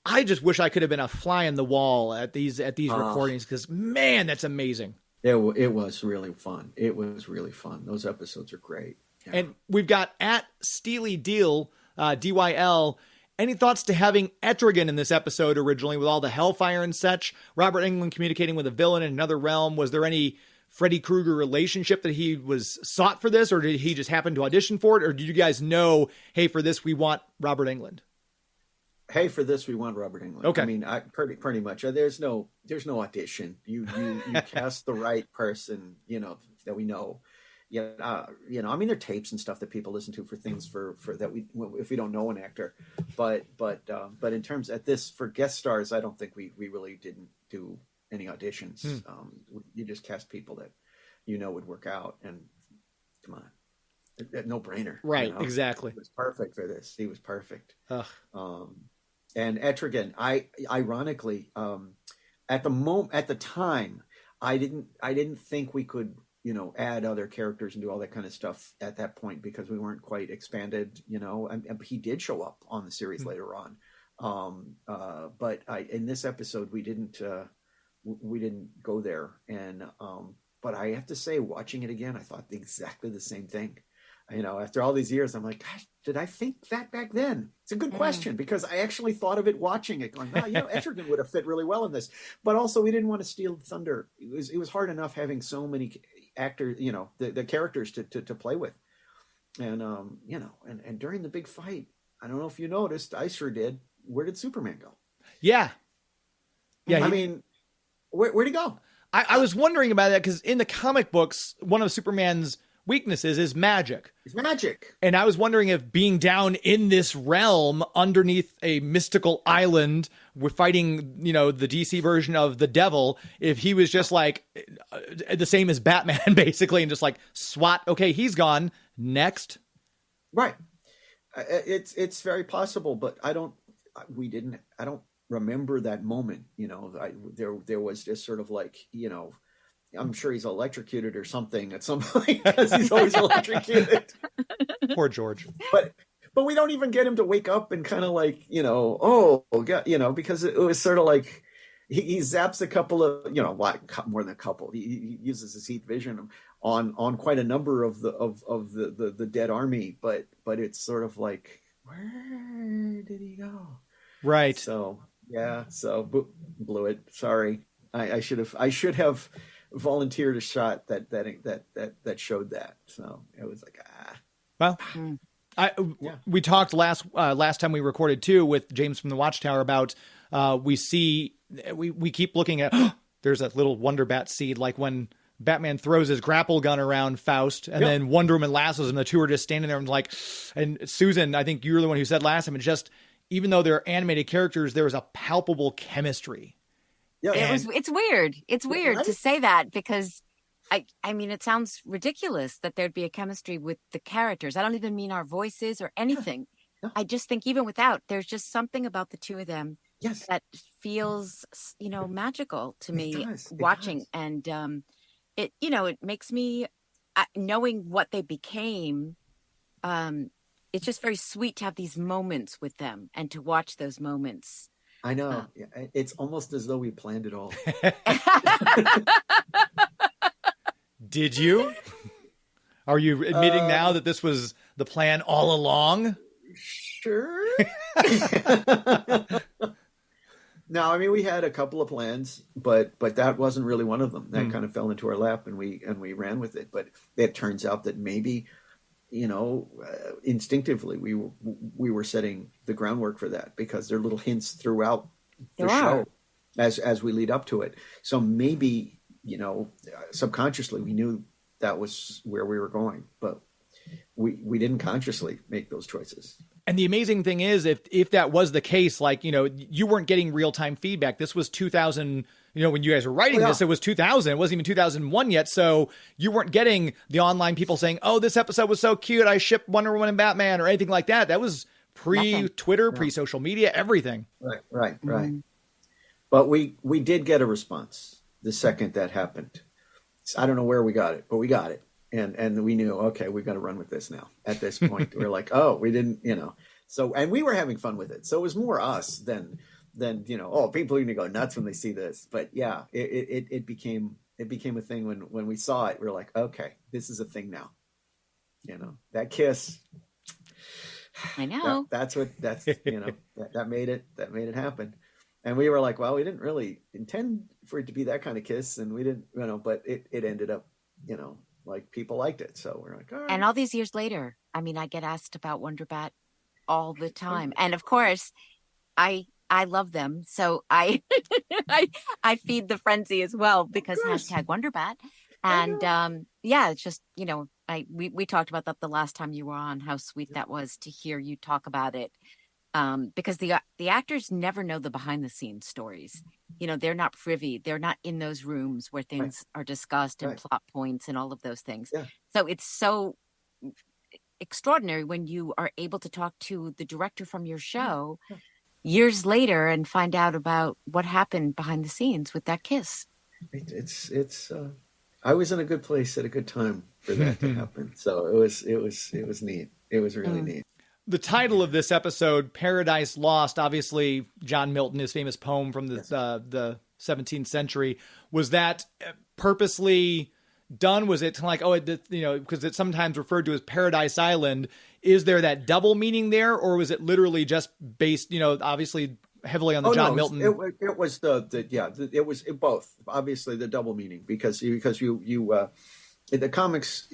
I just wish I could have been a fly on the wall at these recordings, because, man, that's amazing. It was really fun. It was really fun. Those episodes are great. Yeah. And we've got at Steely Deal, DYL. Any thoughts to having Etrigan in this episode originally, with all the hellfire and such? Robert Englund communicating with a villain in another realm. Was there any Freddy Krueger relationship that he was sought for this, or did he just happen to audition for it? Or did you guys know, hey, for this, we want Robert Englund? Hey, for this, we want Robert Englund. Okay. I mean, pretty much. There's no audition. You cast the right person, that we know. Yeah. I mean, there are tapes and stuff that people listen to for things for that if we don't know an actor, but in terms at this, for guest stars, I don't think we really didn't do any auditions. You just cast people that would work out, and come on, no brainer. Right, exactly. He was perfect for this. He was perfect. And Etrigan, ironically, at the time, I didn't think we could add other characters and do all that kind of stuff at that point, because we weren't quite expanded. And he did show up on the series later on. But in this episode, we didn't go there. And, but I have to say, watching it again, I thought exactly the same thing. After all these years, I'm like, gosh, did I think that back then? It's a good question, because I actually thought of it watching it, going, Etrigan would have fit really well in this. But also, we didn't want to steal the thunder. It was hard enough having so many actors, the characters to play with. And, and during the big fight, I don't know if you noticed, I sure did. Where did Superman go? Yeah. I mean, where'd he go? I was wondering about that, because in the comic books, one of Superman's weaknesses is magic. It's magic. And I was wondering if being down in this realm underneath a mystical island, we're fighting, the DC version of the devil, if he was just like the same as Batman, basically, and just like SWAT. Okay, he's gone. Next. Right. It's very possible, but I don't remember that moment. There was just sort of like, I'm sure he's electrocuted or something at some point, because he's always electrocuted. Poor George. But we don't even get him to wake up and kind of like, because it was sort of like he zaps a couple of, more than a couple. He uses his heat vision on quite a number of the dead army, but it's sort of like, where did he go? Right. So Yeah, so blew it. Sorry, I should have volunteered a shot that showed that. So it was like Well, Mm. we talked last time we recorded too with James from the Watchtower about we keep looking at there's that little Wonder Bat seed, like when Batman throws his grapple gun around Faust and then Wonder Woman lassos him, and the two are just standing there and like, and Susan, I think you were the one who said last time, it's just, even though they're animated characters, there was a palpable chemistry. yeah. It's weird. It's weird Right? to say that because I mean, it sounds ridiculous that there'd be a chemistry with the characters. I don't even mean our voices or anything. Yeah. I just think even without, there's just something about the two of them Yes. that feels, magical to me does. It watching. does. And it makes me, knowing what they became, it's just very sweet to have these moments with them and to watch those moments. I know. It's almost as though we planned it all. Did you? Are you admitting now that this was the plan all along? Sure. No, I mean, we had a couple of plans, but that wasn't really one of them. That kind of fell into our lap, and we ran with it. But it turns out that maybe, instinctively we were setting the groundwork for that, because there are little hints throughout the show as we lead up to it. So maybe, subconsciously we knew that was where we were going, but we didn't consciously make those choices. And the amazing thing is, if that was the case, like, you weren't getting real-time feedback. This was 2000, when you guys were writing this, it was 2000. It wasn't even 2001 yet. So you weren't getting the online people saying, oh, this episode was so cute, I shipped Wonder Woman and Batman, or anything like that. That was pre-Twitter, pre-social media, everything. Right. But we did get a response the second that happened. I don't know where we got it, but we got it. And we knew, okay, we've got to run with this now. At this point, we're like, oh, we didn't, So, and we were having fun with it. So it was more us than oh, people are going to go nuts when they see this. But yeah, it became a thing when we saw it. We were like, okay, this is a thing now. That kiss. I know. That made it happen. And we were like, well, we didn't really intend for it to be that kind of kiss, and we didn't, but it ended up, like, people liked it. So we're like, all right. And all these years later, I mean, I get asked about Wonder Bat all the time. And of course, I love them. So I feed the frenzy as well, because #WonderBat. And it's just, we talked about that the last time you were on, how sweet that was to hear you talk about it. Because the actors never know the behind the scenes stories. They're not privy. They're not in those rooms where things are discussed and plot points and all of those things. Yeah. So it's so extraordinary when you are able to talk to the director from your show years later and find out about what happened behind the scenes with that kiss. It's I was in a good place at a good time for that to happen. So it was neat. It was really neat. The title of this episode, Paradise Lost, obviously John Milton, his famous poem from the 17th century, was that purposely done? Was it like, because it's sometimes referred to as Paradise Island. Is there that double meaning there, or was it literally just based, obviously heavily on the John Milton? It was it was both. Obviously the double meaning, because you the comics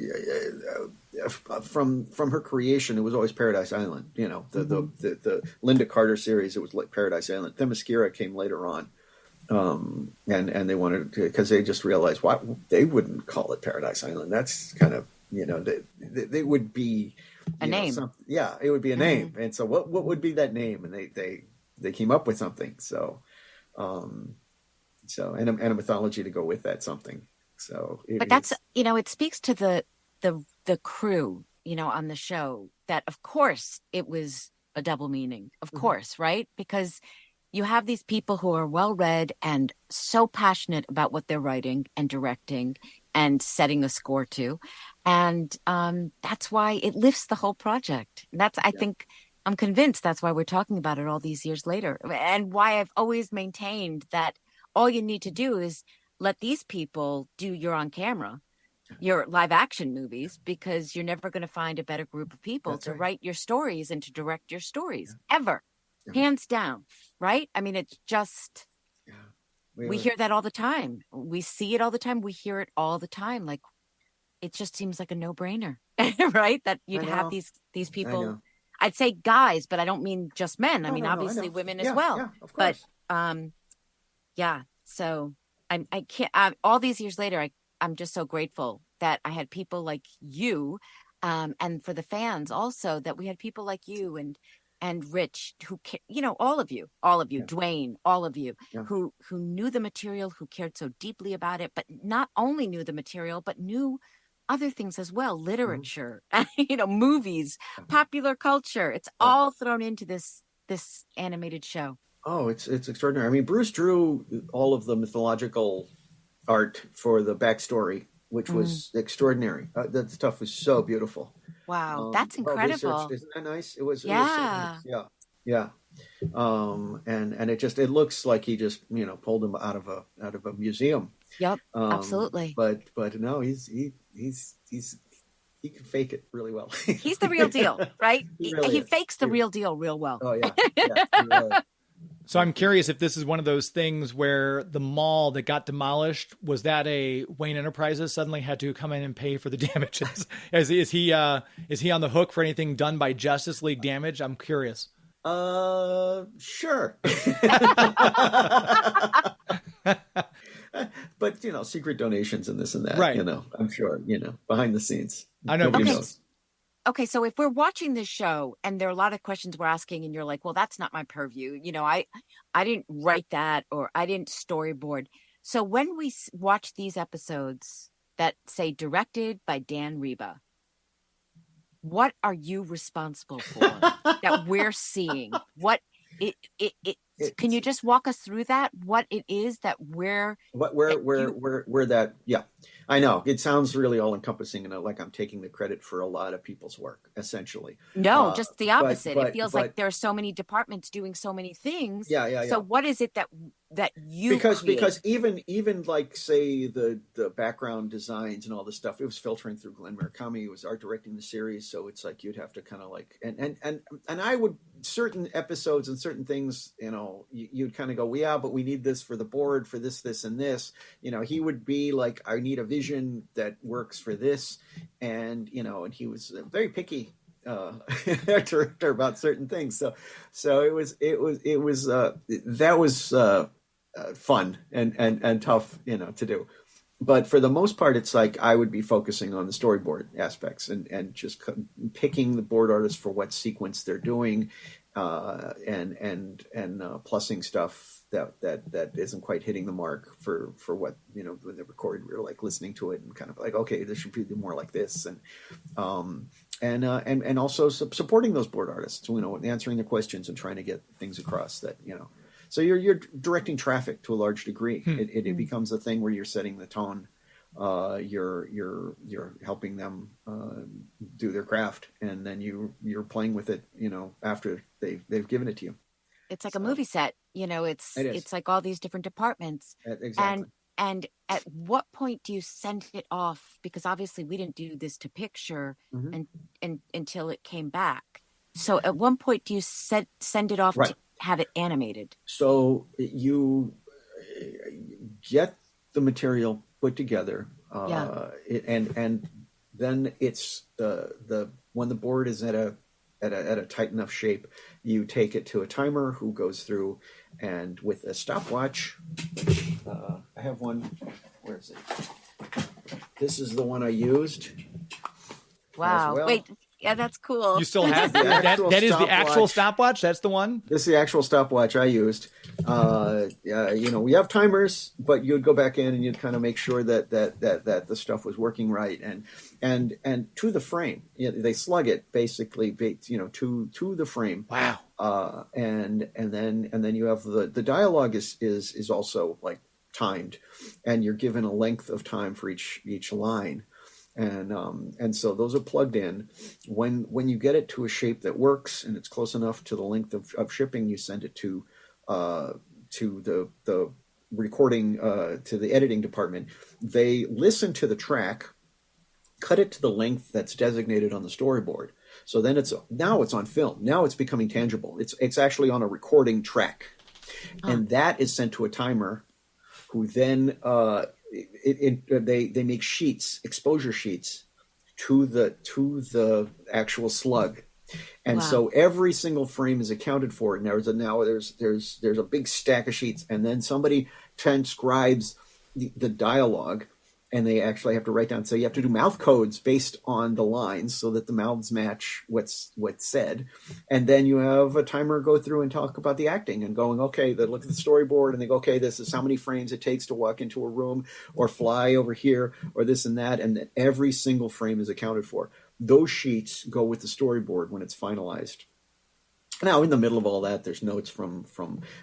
from her creation, it was always Paradise Island. The Linda Carter series, it was like Paradise Island. Themyscira came later on, and they wanted to, because they just realized they wouldn't call it Paradise Island. That's kind of they would be a name. It would be a name. And so what would be that name? And they came up with something. So and a mythology to go with that something. So, but that's, it speaks to the crew, on the show, that of course it was a double meaning, of course, right? Because you have these people who are well read and so passionate about what they're writing and directing and setting a score to. And that's why it lifts the whole project. And I think, I'm convinced that's why we're talking about it all these years later. And why I've always maintained that all you need to do is let these people do your on camera, your live action movies, because you're never going to find a better group of people to write your stories and to direct your stories ever. hands down, right? I mean, it's just, Yeah. we hear that all the time. We see it all the time. We hear it all the time. Like, it just seems like a no-brainer, right? That you'd have these people. I'd say guys, but I don't mean just men. I mean, obviously women as well. Yeah, of But course. yeah. So I can't. All these years later, I'm just so grateful that I had people like you, and for the fans also, that we had people like you and Rich, who, all of you, Dwayne, all of you, who knew the material, who cared so deeply about it, but not only knew the material, but knew other things as well, literature, movies, popular culture. It's all thrown into this animated show. Oh, it's extraordinary. I mean, Bruce drew all of the mythological art for the backstory, which was extraordinary. That stuff was so beautiful. Wow, that's incredible. Isn't that nice? It was. Yeah. It was yeah. And it looks like he just pulled him out of a museum. Yep, absolutely. But no, he can fake it really well. He's the real deal, right? He fakes the real deal real well. Oh yeah. Really. So I'm curious if this is one of those things where the mall that got demolished, was that a Wayne Enterprises suddenly had to come in and pay for the damages? Is he on the hook for anything done by Justice League damage? I'm curious. Sure. But secret donations and this and that, right? I'm sure, behind the scenes. I know. Okay, so if we're watching this show and there are a lot of questions we're asking and you're like, well, that's not my purview. I didn't write that, or I didn't storyboard. So when we watch these episodes that say directed by Dan Riba, what are you responsible for that we're seeing? What can you just walk us through that? What it is that where that? Yeah, I know it sounds really all encompassing, and like I'm taking the credit for a lot of people's work, essentially. No, just the opposite. It feels like there are so many departments doing so many things. Yeah. So what is it that you because even like say the background designs and all this stuff, it was filtering through Glenn Murakami, who was art directing the series. So it's like you'd have to kind of like and I would, certain episodes and certain things, you'd kind of go, well, yeah, but we need this for the board for this and this. He would be like, I need a vision that works for this, and and he was very picky director about certain things. So it was that was fun and tough, to do. But for the most part, it's like I would be focusing on the storyboard aspects and just picking the board artists for what sequence they're doing, and plussing stuff that isn't quite hitting the mark for what when they recorded. We were like listening to it and kind of like, okay, this should be more like this, and also supporting those board artists, answering their questions and trying to get things across that. So you're directing traffic to a large degree. It becomes a thing where you're setting the tone. You're helping them do their craft, and then you're playing with it. After they've given it to you. It's like a movie set. It's like all these different departments. Exactly. And at what point do you send it off? Because obviously we didn't do this to picture and until it came back. So at one point do you send it off to have it animated? So you get the material put together, and then it's the when the board is at a tight enough shape, you take it to a timer who goes through, and with a stopwatch, I have one. Where is it? This is the one I used. Wow! Well. Wait. Yeah, that's cool. You still have that is the actual stopwatch? That's the one? This is the actual stopwatch I used. We have timers, but you'd go back in and you'd kind of make sure that the stuff was working right, and to the frame. They slug it basically, to the frame. Wow. And then you have the dialogue is also like timed, and you're given a length of time for each line. And so those are plugged in. When you get it to a shape that works and it's close enough to the length of shipping, you send it to the recording, to the editing department. They listen to the track, cut it to the length that's designated on the storyboard. So then now it's on film. Now it's becoming tangible. It's actually on a recording track, and that is sent to a timer, who then they make sheets, exposure sheets, to the actual slug. And so every single frame is accounted for. And there's a big stack of sheets, and then somebody transcribes the dialogue, and they actually have to write down. So you have to do mouth codes based on the lines so that the mouths match what's said. And then you have a timer go through and talk about the acting and going, okay, they look at the storyboard and they go, okay, this is how many frames it takes to walk into a room or fly over here or this and that. And then every single frame is accounted for. Those sheets go with the storyboard when it's finalized. Now, in the middle of all that, there's notes from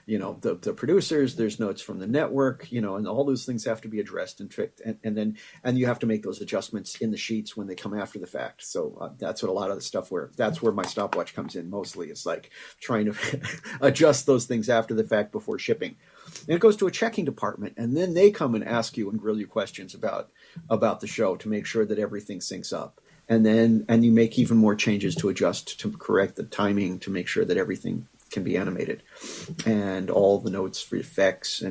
the producers, there's notes from the network, and all those things have to be addressed and tricked, and you have to make those adjustments in the sheets when they come after the fact. So that's what a lot of the stuff that's where my stopwatch comes in mostly. It's like trying to adjust those things after the fact before shipping. And it goes to a checking department, and then they come and ask you and grill you questions about the show to make sure that everything syncs up. And you make even more changes to adjust, to correct the timing, to make sure that everything can be animated, and all the notes for effects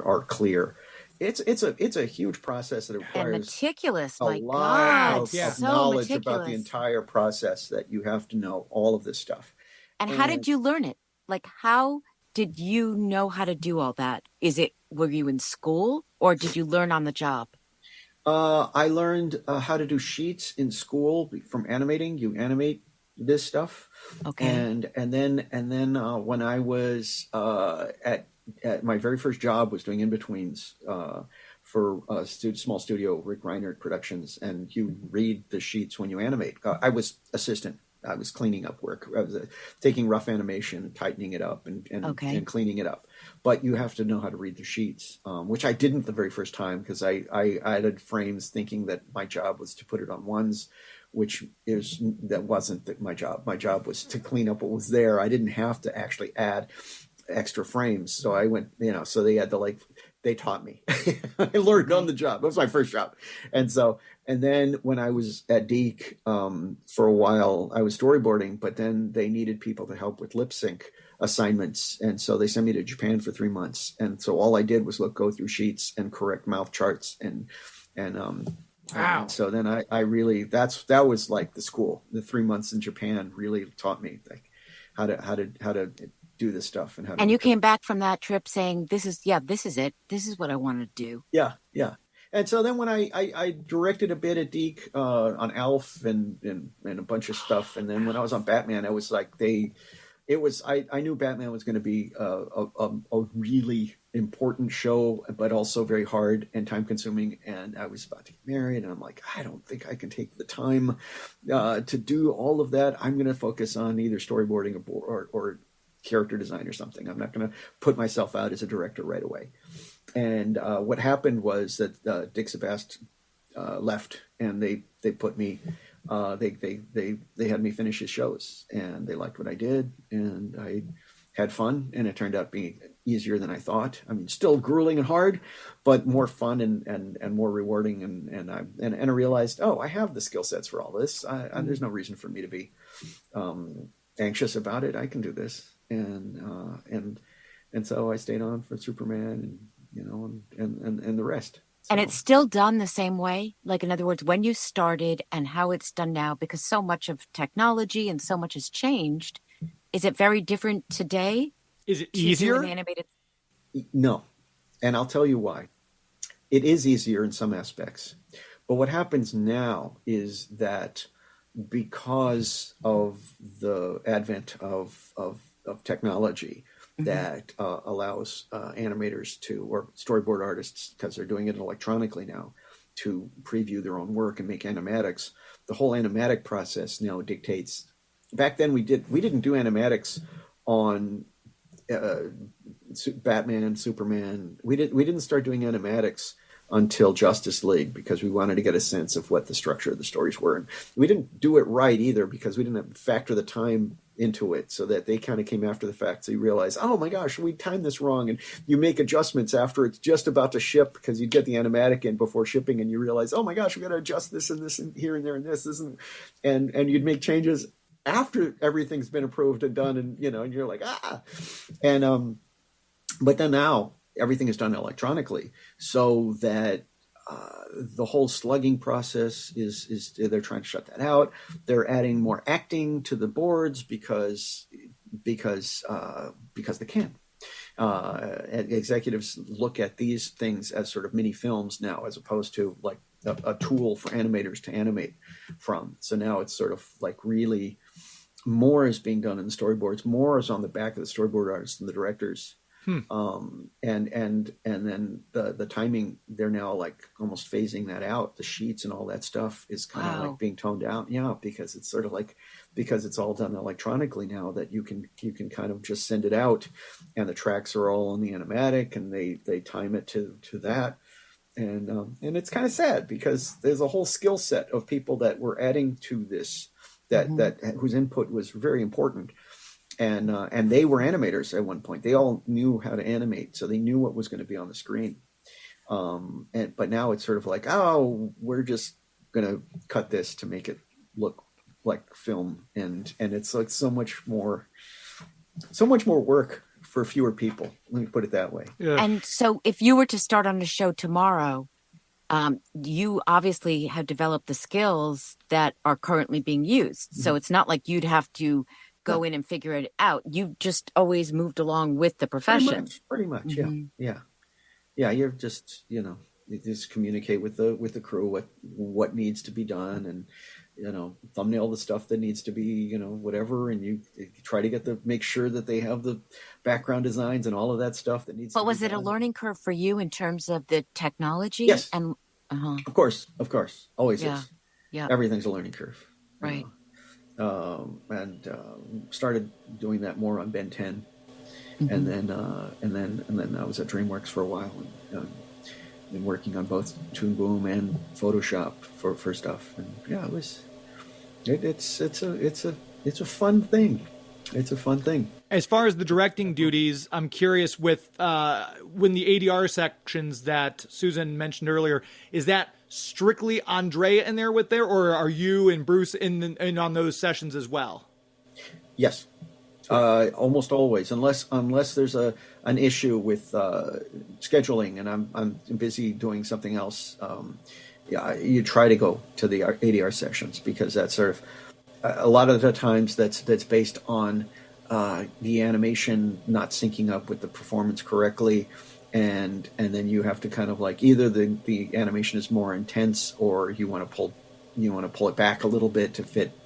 are clear. It's a huge process that requires and meticulous. a My lot God, of so knowledge meticulous. about the entire process, that you have to know all of this stuff. And how did you learn it? Like, how did you know how to do all that? Were you in school, or did you learn on the job? I learned how to do sheets in school from animating. You animate this stuff, okay. And then when I was at my very first job was doing in-betweens for a small studio, Rick Reinert Productions, and you read the sheets when you animate. I was assistant. I was cleaning up work. I was taking rough animation and tightening it up and cleaning it up. But you have to know how to read the sheets, which I didn't the very first time, because I added frames thinking that my job was to put it on ones, that wasn't my job. My job was to clean up what was there. I didn't have to actually add extra frames. So I went, so they had to they taught me. I learned on the job. That was my first job. And then when I was at Deke for a while, I was storyboarding, but then they needed people to help with lip sync assignments. And so they sent me to Japan for 3 months. And so all I did was go through sheets and correct mouth charts and wow. And so then I really, that was like the school. The 3 months in Japan really taught me how to do this stuff. And you came back from that trip saying, this is it. This is what I want to do. Yeah. Yeah. And so then when I directed a bit at Deke on Alf and a bunch of stuff. And then when I was on Batman, I was like, I knew Batman was going to be a really important show, but also very hard and time consuming. And I was about to get married, and I'm like, I don't think I can take the time to do all of that. I'm going to focus on either storyboarding or character design or something. I'm not going to put myself out as a director right away. And what happened was that Dick Sebast left, and they put me. They had me finish his shows, and they liked what I did, and I had fun, and it turned out being easier than I thought. I mean, still grueling and hard, but more fun and more rewarding. And I realized, I have the skill sets for all this. There's no reason for me to be anxious about it. I can do this, and so I stayed on for Superman, and the rest. So. And it's still done the same way? Like, in other words, when you started and how it's done now, because so much of technology and so much has changed, is it very different today? Is it easier? Animated? No. And I'll tell you why. It is easier in some aspects. But what happens now is that because of the advent of technology, that allows animators or storyboard artists, because they're doing it electronically now, to preview their own work and make animatics. The whole animatic process now dictates. Back then we didn't do animatics on Batman, Superman. We didn't start doing animatics until Justice League, because we wanted to get a sense of what the structure of the stories were. And we didn't do it right either, because we didn't factor the time into it, so that they kind of came after the fact. So you realize, oh my gosh, we timed this wrong. And you make adjustments after it's just about to ship, because you get the animatic in before shipping, and you realize, oh my gosh, we got to adjust this and here and there and this isn't. And you'd make changes after everything's been approved and done, and and you're like, and but then now everything is done electronically, so that the whole slugging process is they're trying to shut that out. They're adding more acting to the boards because they can. Executives look at these things as sort of mini films now, as opposed to like a tool for animators to animate from. So now it's sort of like really more is being done in the storyboards, more is on the back of the storyboard artists and the directors. And then the timing, they're now like almost phasing that out. The sheets and all that stuff is kind of like being toned down. Yeah, because it's sort of like, because it's all done electronically now, that you can kind of just send it out, and the tracks are all on the animatic, and they time it to that. And it's kind of sad, because there's a whole skill set of people that were adding to this, that whose input was very important. And they were animators at one point. They all knew how to animate, so they knew what was going to be on the screen. But now it's sort of like, oh, we're just going to cut this to make it look like film, and it's like so much more work for fewer people. Let me put it that way. Yeah. And so, if you were to start on a show tomorrow, you obviously have developed the skills that are currently being used. So it's not like you'd have to go in and figure it out. You just always moved along with the profession. Pretty much. Yeah. You're just, you just communicate with the crew what needs to be done, and thumbnail the stuff that needs to be, whatever, and you try to make sure that they have the background designs and all of that stuff that needs. But was it a learning curve for you in terms of the technology? Yes. And of course, always is. Yeah. Everything's a learning curve. Right. Started doing that more on Ben 10, and then I was at DreamWorks for a while, and been working on both Toon Boom and Photoshop for stuff, and it's a fun thing. It's a fun thing. As far as the directing duties, I'm curious with when the ADR sections that Susan mentioned earlier, is that strictly Andrea in there or are you and Bruce in on those sessions as well? Yes, almost always, unless there's an issue with scheduling and I'm busy doing something else. You try to go to the ADR sessions, because that's sort of a lot of the times that's based on the animation not syncing up with the performance correctly, and then you have to kind of like either the animation is more intense, or you want to pull it back a little bit to fit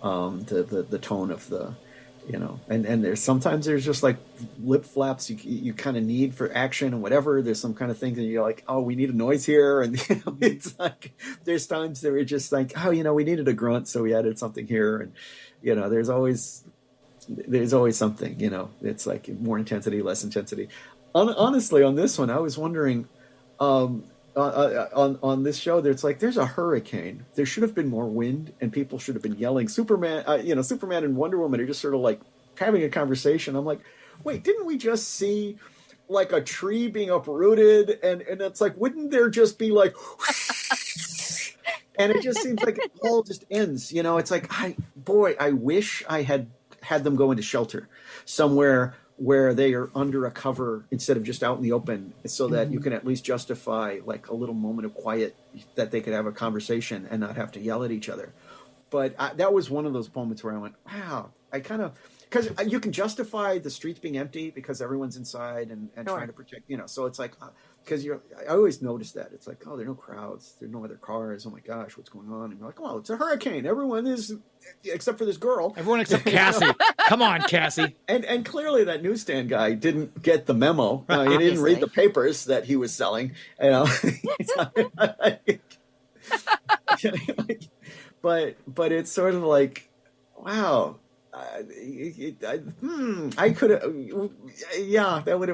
the tone of the and there's just like lip flaps you kind of need for action and whatever. There's some kind of things that you're like, oh, we need a noise here, and it's like there's times that we're just like, oh, we needed a grunt, so we added something here, and there's always something. It's like more intensity, less intensity. Honestly, on this one, I was wondering, on this show, there's a hurricane. There should have been more wind, and people should have been yelling. Superman and Wonder Woman are just sort of like having a conversation. I'm like, wait, didn't we just see like a tree being uprooted? And it's like, wouldn't there just be like, and it just seems like it all just ends. It's like, I wish I had them go into shelter somewhere where they are under a cover instead of just out in the open, so that you can at least justify like a little moment of quiet, that they could have a conversation and not have to yell at each other. But that was one of those moments where I went, wow, because you can justify the streets being empty because everyone's inside and trying to protect, so it's like, because I always notice that. It's like, oh, there are no crowds. There are no other cars. Oh my gosh, what's going on? And you're like, oh, it's a hurricane. Everyone is, except for this girl. Everyone except Cassie. Come on, Cassie. And clearly that newsstand guy didn't get the memo. He didn't read the papers that he was selling. But it's sort of like, wow. I could have,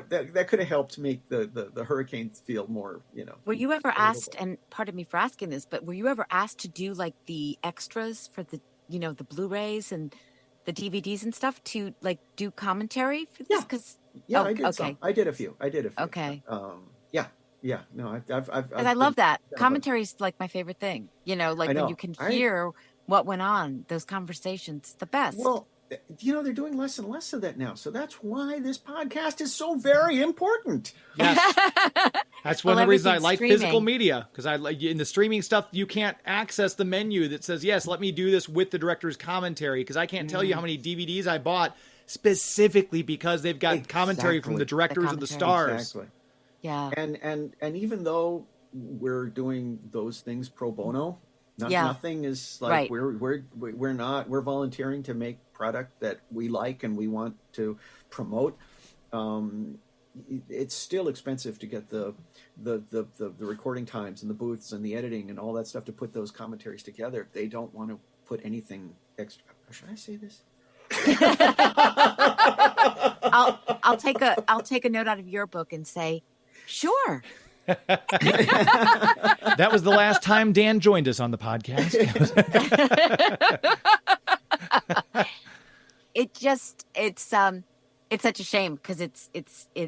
that could have helped make the hurricanes feel more, Were you ever asked, and pardon me for asking this, but were you ever asked to do like the extras for the Blu-rays and the DVDs and stuff, to like do commentary for this? I did. Okay. I did a few. Okay. No, I've I love that. Commentary is like my favorite thing. When you can hear what went on, those conversations, the best. Well, they're doing less and less of that now. So that's why this podcast is so very important. Yes. That's one of the reasons I like physical media, because I like in the streaming stuff, you can't access the menu that says, yes, let me do this with the director's commentary, because I can't tell you how many DVDs I bought specifically because they've got commentary from the directors of the stars. Exactly. Yeah. And even though we're doing those things pro bono, nothing is like we're volunteering to make product that we like and we want to promote. It's still expensive to get the recording times and the booths and the editing and all that stuff to put those commentaries together. They don't want to put anything extra. Should I say this? I'll take a note out of your book and say, sure. That was the last time Dan joined us on the podcast. It's such a shame, because it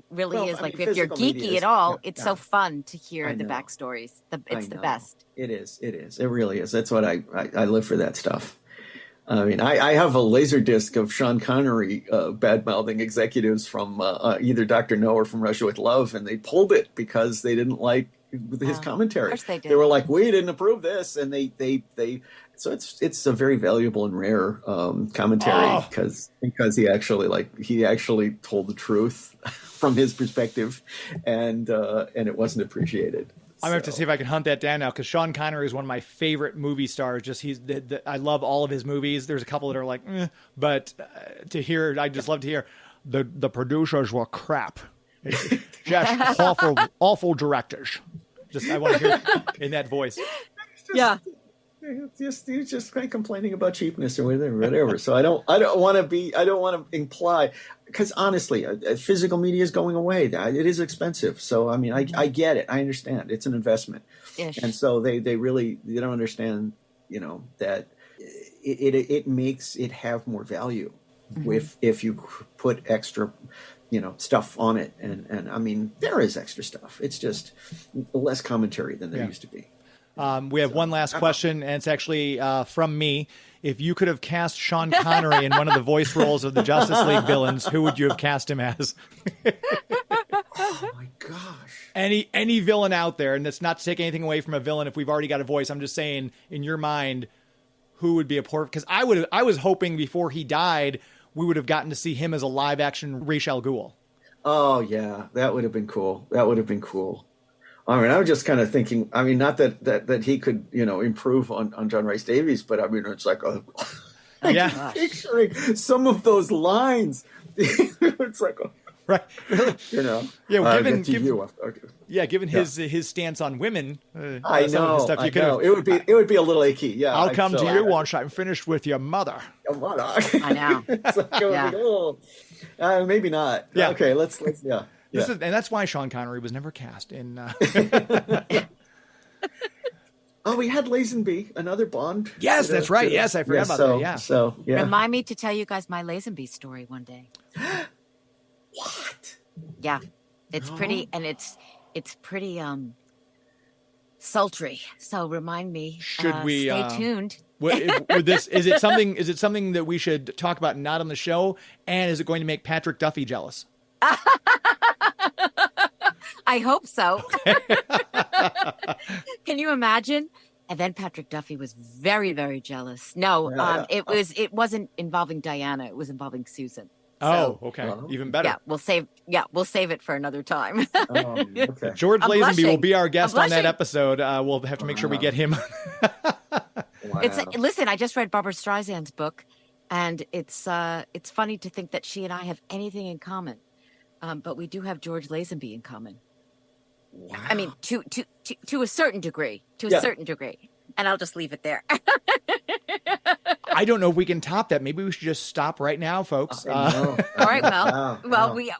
really is like, if you're geeky is, at all, it's so fun to hear the backstories. It's the best. It is. It really is. That's what I live for, that stuff. I mean, I have a laser disc of Sean Connery bad-mouthing executives from either Dr. No or from Russia with Love, and they pulled it because they didn't like his commentary. Of course they did. They were like, we didn't approve this, and they so it's a very valuable and rare commentary because he actually told the truth from his perspective, and it wasn't appreciated. I'm going to have to see if I can hunt that down now, because Sean Connery is one of my favorite movie stars. I love all of his movies. There's a couple that are like, but I just love to hear the producers were crap. Just awful directors. I want to hear it in that voice. He's just kind of complaining about cheapness or whatever. So I don't want to imply, because honestly, physical media is going away. It is expensive. So I mean, I get it. I understand. It's an investment. Ish. And so they don't understand, that it makes it have more value if you put extra, stuff on it. And I mean, there is extra stuff. It's just less commentary than there used to be. We have one last question, and it's actually from me. If you could have cast Sean Connery in one of the voice roles of the Justice League villains, who would you have cast him as? Oh my gosh! Any villain out there, and that's not to take anything away from a villain if we've already got a voice. I'm just saying, in your mind, who would be a poor? Because I was hoping before he died, we would have gotten to see him as a live action Ra's al Ghul. Oh yeah, that would have been cool. I mean, I was just kind of thinking, I mean, not that he could, improve on John Rice Davies, but I mean, it's like, picturing some of those lines. It's like, right. Given his stance on women, I know. It would be a little achy. Yeah. I'll come to you once I'm finished with your mother. Your mother. I know. It's like, maybe not. Yeah. Okay. Let's. Yeah. And that's why Sean Connery was never cast in. Oh, we had Lazenby, another Bond. Yes, that's right. Yes, I forgot about that. Yeah. So, yeah. Remind me to tell you guys my Lazenby story one day. What? Yeah, it's pretty, and it's pretty sultry. So remind me. Should we stay tuned? With this, is it something that we should talk about not on the show? And is it going to make Patrick Duffy jealous? I hope so. Can you imagine? And then Patrick Duffy was very, very jealous. No, it wasn't involving Diana. It was involving Susan. So, okay, even better. Yeah, we'll save it for another time. Okay. George Lazenby will be our guest on that episode. We'll have to make sure we get him. Wow. Listen, I just read Barbara Streisand's book, and it's funny to think that she and I have anything in common. But we do have George Lazenby in common. Wow. I mean, to a certain degree. A certain degree. And I'll just leave it there. I don't know if we can top that. Maybe we should just stop right now, folks. All right. Well, we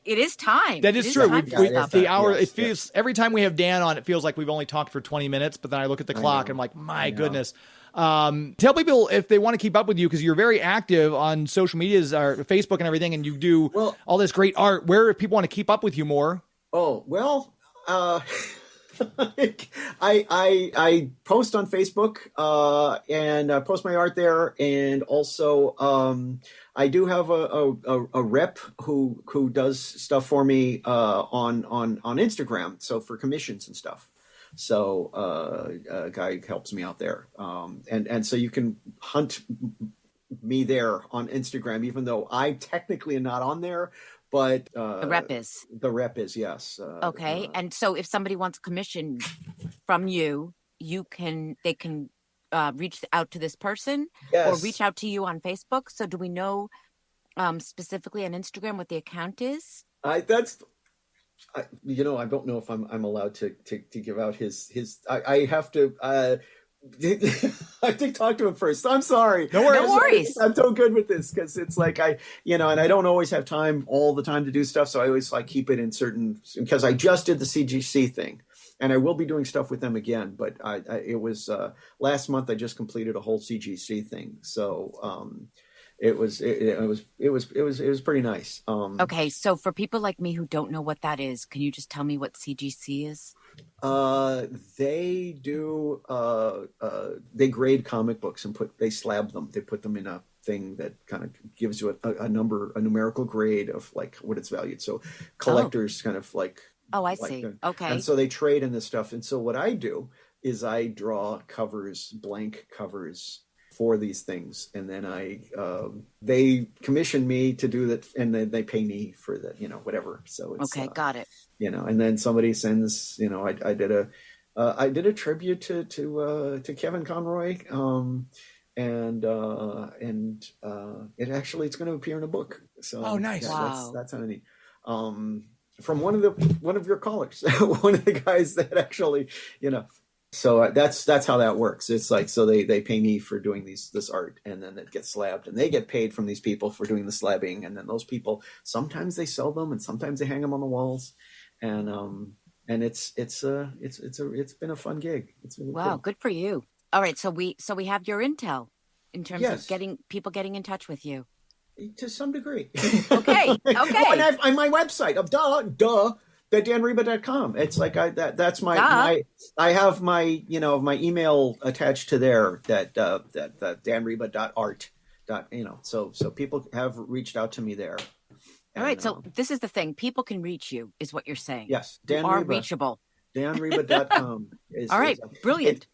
it is time. That is true. The hour. Yes, it feels every time we have Dan on, it feels like we've only talked for 20 minutes. But then I look at the clock and I'm like, my goodness. Tell people if they want to keep up with you, because you're very active on social medias or Facebook and everything, and you do all this great art. Where if people want to keep up with you more? Oh, well, I post on Facebook and I post my art there, and also I do have a rep who does stuff for me on Instagram, so for commissions and stuff. So a guy helps me out there, and so you can hunt me there on Instagram, even though I technically am not on there. But The rep is. Yes. Okay. And so if somebody wants a commission from you, they can reach out to this person Yes. or reach out to you on Facebook. So do we know specifically on Instagram what the account is? I don't know if I'm allowed to give out his. I have to. I did talk to him first. I'm sorry. No worries. No worries. I'm so good with this because it's like and I don't always have time all the time to do stuff. So I always keep it in certain, because I just did the CGC thing and I will be doing stuff with them again. But it was last month I just completed a whole CGC thing. So it was pretty nice. Okay. So for people like me who don't know what that is, can you just tell me what CGC is? They do they grade comic books and they slab them. They put them in a thing that kind of gives you a numerical grade of what it's valued. So collectors kind of I see. Okay. And so they trade in this stuff. And so what I do is I draw covers, blank covers for these things, and then they commission me to do that, and then they pay me for that, whatever. So it's okay, got it. And then somebody sends, I did a tribute to Kevin Conroy, and it actually, it's going to appear in a book. So nice. Yeah, wow. That's kind of neat. From one of your callers, one of the guys that actually, So that's how that works. It's so they pay me for doing this art, and then it gets slabbed, and they get paid from these people for doing the slabbing, and then those people, sometimes they sell them, and sometimes they hang them on the walls, and it's been a fun gig. It's really Wow, cool. good for you. All right, so we have your intel in terms Yes. of getting in touch with you. To some degree. Okay. Oh, and I've my website of the danriba.com. It's that's my I have my my email attached to there, that danriba.art. So people have reached out to me there. All right, so this is the thing. People can reach you, is what you're saying. Yes, Dan are Riba, reachable. danriba.com. All right, brilliant.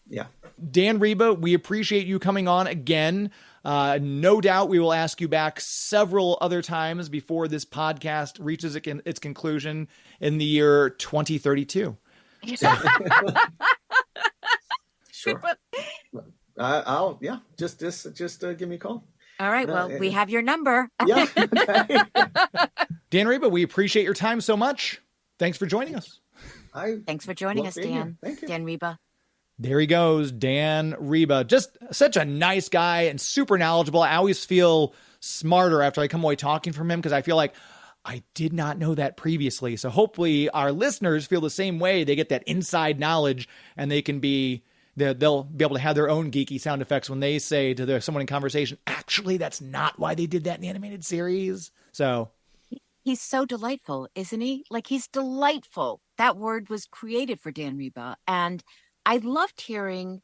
Yeah. Dan Riba, we appreciate you coming on again. No doubt we will ask you back several other times before this podcast reaches its conclusion in the year 2032. Sure. I'll just give me a call. All right. Well, we have your number. Yeah. Okay. Dan Riba, we appreciate your time so much. Thanks for joining us. Thanks for joining us, Dan. Thank you. Dan Riba. There he goes, Dan Riba. Just such a nice guy and super knowledgeable. I always feel smarter after I come away talking from him, because I feel like I did not know that previously. So hopefully our listeners feel the same way. They get that inside knowledge, and they'll be able to have their own geeky sound effects when they say to someone in conversation, actually, that's not why they did that in the animated series. So he's so delightful, isn't he? He's delightful. That word was created for Dan Riba, and I loved hearing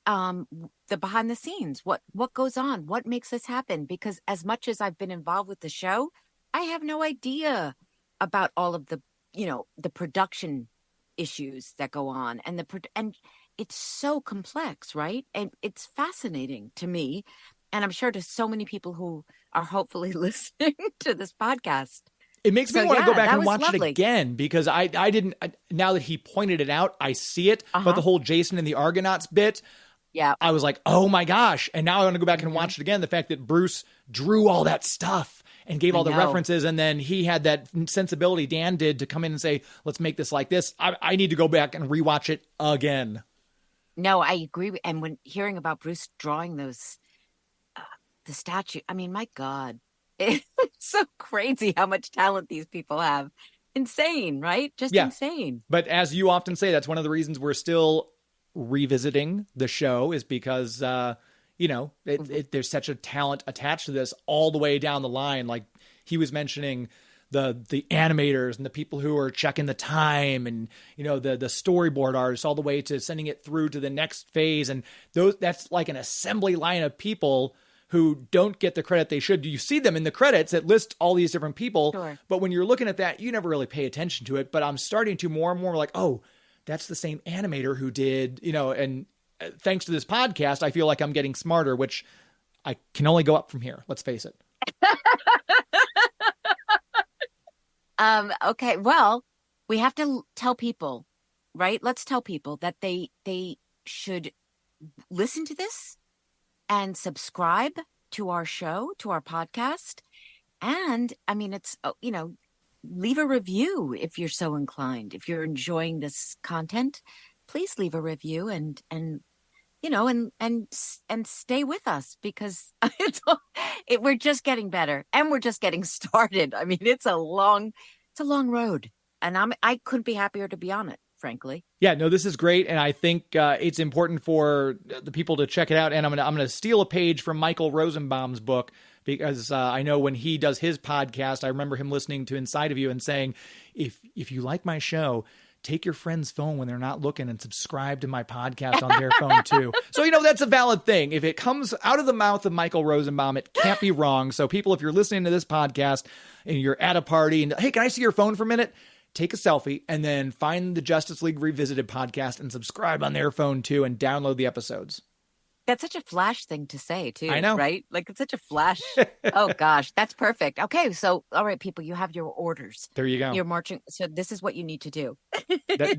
the behind the scenes, what goes on, what makes this happen, because as much as I've been involved with the show, I have no idea about all of the production issues that go on, and it's so complex, right? And it's fascinating to me, and I'm sure to so many people who are hopefully listening to this podcast. it makes me want to go back and watch lovely. it again, because I didn't, now that he pointed it out, I see it. But the whole Jason and the Argonauts bit, I was like, oh my gosh. And now I want to go back and watch it again. The fact that Bruce drew all that stuff and gave all the references, and then he had that sensibility Dan did to come in and say, let's make this like this. I need to go back and rewatch it again. No, I agree. And when hearing about Bruce drawing those, the statue, I mean, my God, it's so crazy how much talent these people have. Insane, right? Just insane. But as you often say, that's one of the reasons we're still revisiting the show, is because, there's such a talent attached to this all the way down the line. Like he was mentioning the animators and the people who are checking the time and, you know, the storyboard artists all the way to sending it through to the next phase. And that's like an assembly line of people who don't get the credit they should. You see them in the credits that list all these different people, Sure. but when you're looking at that, you never really pay attention to it. But I'm starting to more and more like, oh, that's the same animator who did, you know, and thanks to this podcast, I feel like I'm getting smarter, which I can only go up from here. Let's face it. Okay. Well, we have to tell people, right? Let's tell people that they should listen to this and subscribe to our show, to our podcast. And I mean, it's, you know, leave a review if you're so inclined. If you're enjoying this content, please leave a review and you know, and stay with us, because we're just getting better and we're just getting started. I mean, it's a long road, and I couldn't be happier to be on it, frankly. Yeah, no, this is great, and I think it's important for the people to check it out. And I'm gonna steal a page from Michael Rosenbaum's book, because I know when he does his podcast, I remember him listening to Inside of You and saying, if you like my show, take your friend's phone when they're not looking and subscribe to my podcast on their phone too. So, you know, that's a valid thing. If it comes out of the mouth of Michael Rosenbaum, it can't be wrong. So people, if you're listening to this podcast and you're at a party and, hey, can I see your phone for a minute? Take a selfie and then find the Justice League Revisited podcast and subscribe on their phone too and download the episodes. That's such a flash thing to say too. I know. Right? Like, it's such a flash. Oh gosh, that's perfect. Okay. So, all right, people, you have your orders. There you go. You're marching. So this is what you need to do.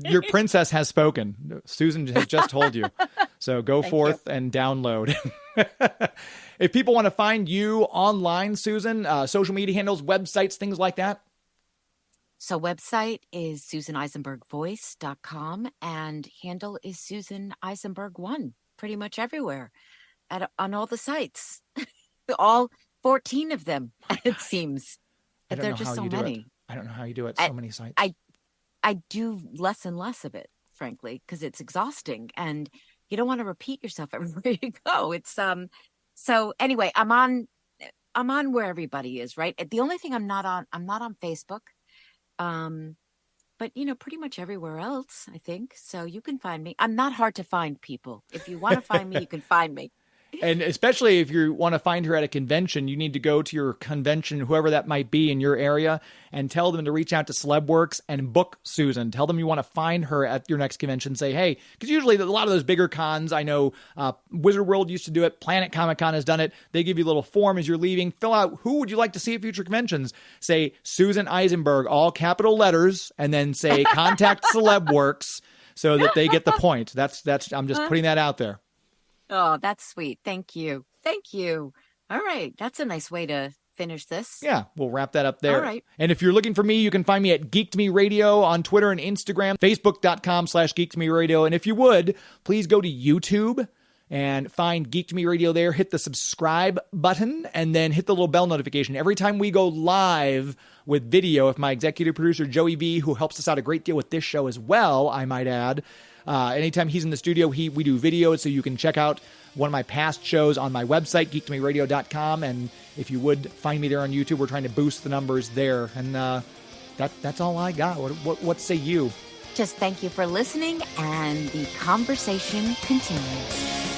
Your princess has spoken. Susan has just told you. So go forth and download. If people want to find you online, Susan, social media handles, websites, things like that. So website is SusanEisenbergVoice.com and handle is Susan Eisenberg 1. Pretty much everywhere, on all the sites, all 14 of them. It seems that there are just so many. I don't know how you do it. So many sites. I do less and less of it, frankly, because it's exhausting, and you don't want to repeat yourself everywhere you go. It's So anyway, I'm on where everybody is, right? The only thing I'm not on Facebook. But, you know, pretty much everywhere else, I think. So you can find me. I'm not hard to find, people. If you want to find me, you can find me. And especially if you want to find her at a convention, you need to go to your convention, whoever that might be in your area, and tell them to reach out to Celebworks and book Susan. Tell them you want to find her at your next convention. Say, hey, because usually a lot of those bigger cons, I know Wizard World used to do it. Planet Comicon has done it. They give you a little form as you're leaving. Fill out who would you like to see at future conventions. Say Susan Eisenberg, all capital letters, and then say contact Celebworks so that they get the point. That's. I'm just putting that out there. Oh, that's sweet. Thank you. Thank you. All right. That's a nice way to finish this. Yeah, we'll wrap that up there. All right. And if you're looking for me, you can find me at Geek to Me Radio on Twitter and Instagram, Facebook.com/Geek to Me Radio. And if you would, please go to YouTube and find Geek to Me Radio there. Hit the subscribe button and then hit the little bell notification. Every time we go live with video, if my executive producer, Joey V, who helps us out a great deal with this show as well, I might add, anytime he's in the studio, we do video, so you can check out one of my past shows on my website, geektomeradio.com. And if you would find me there on YouTube, we're trying to boost the numbers there. And that's all I got. What say you? Just thank you for listening, and the conversation continues.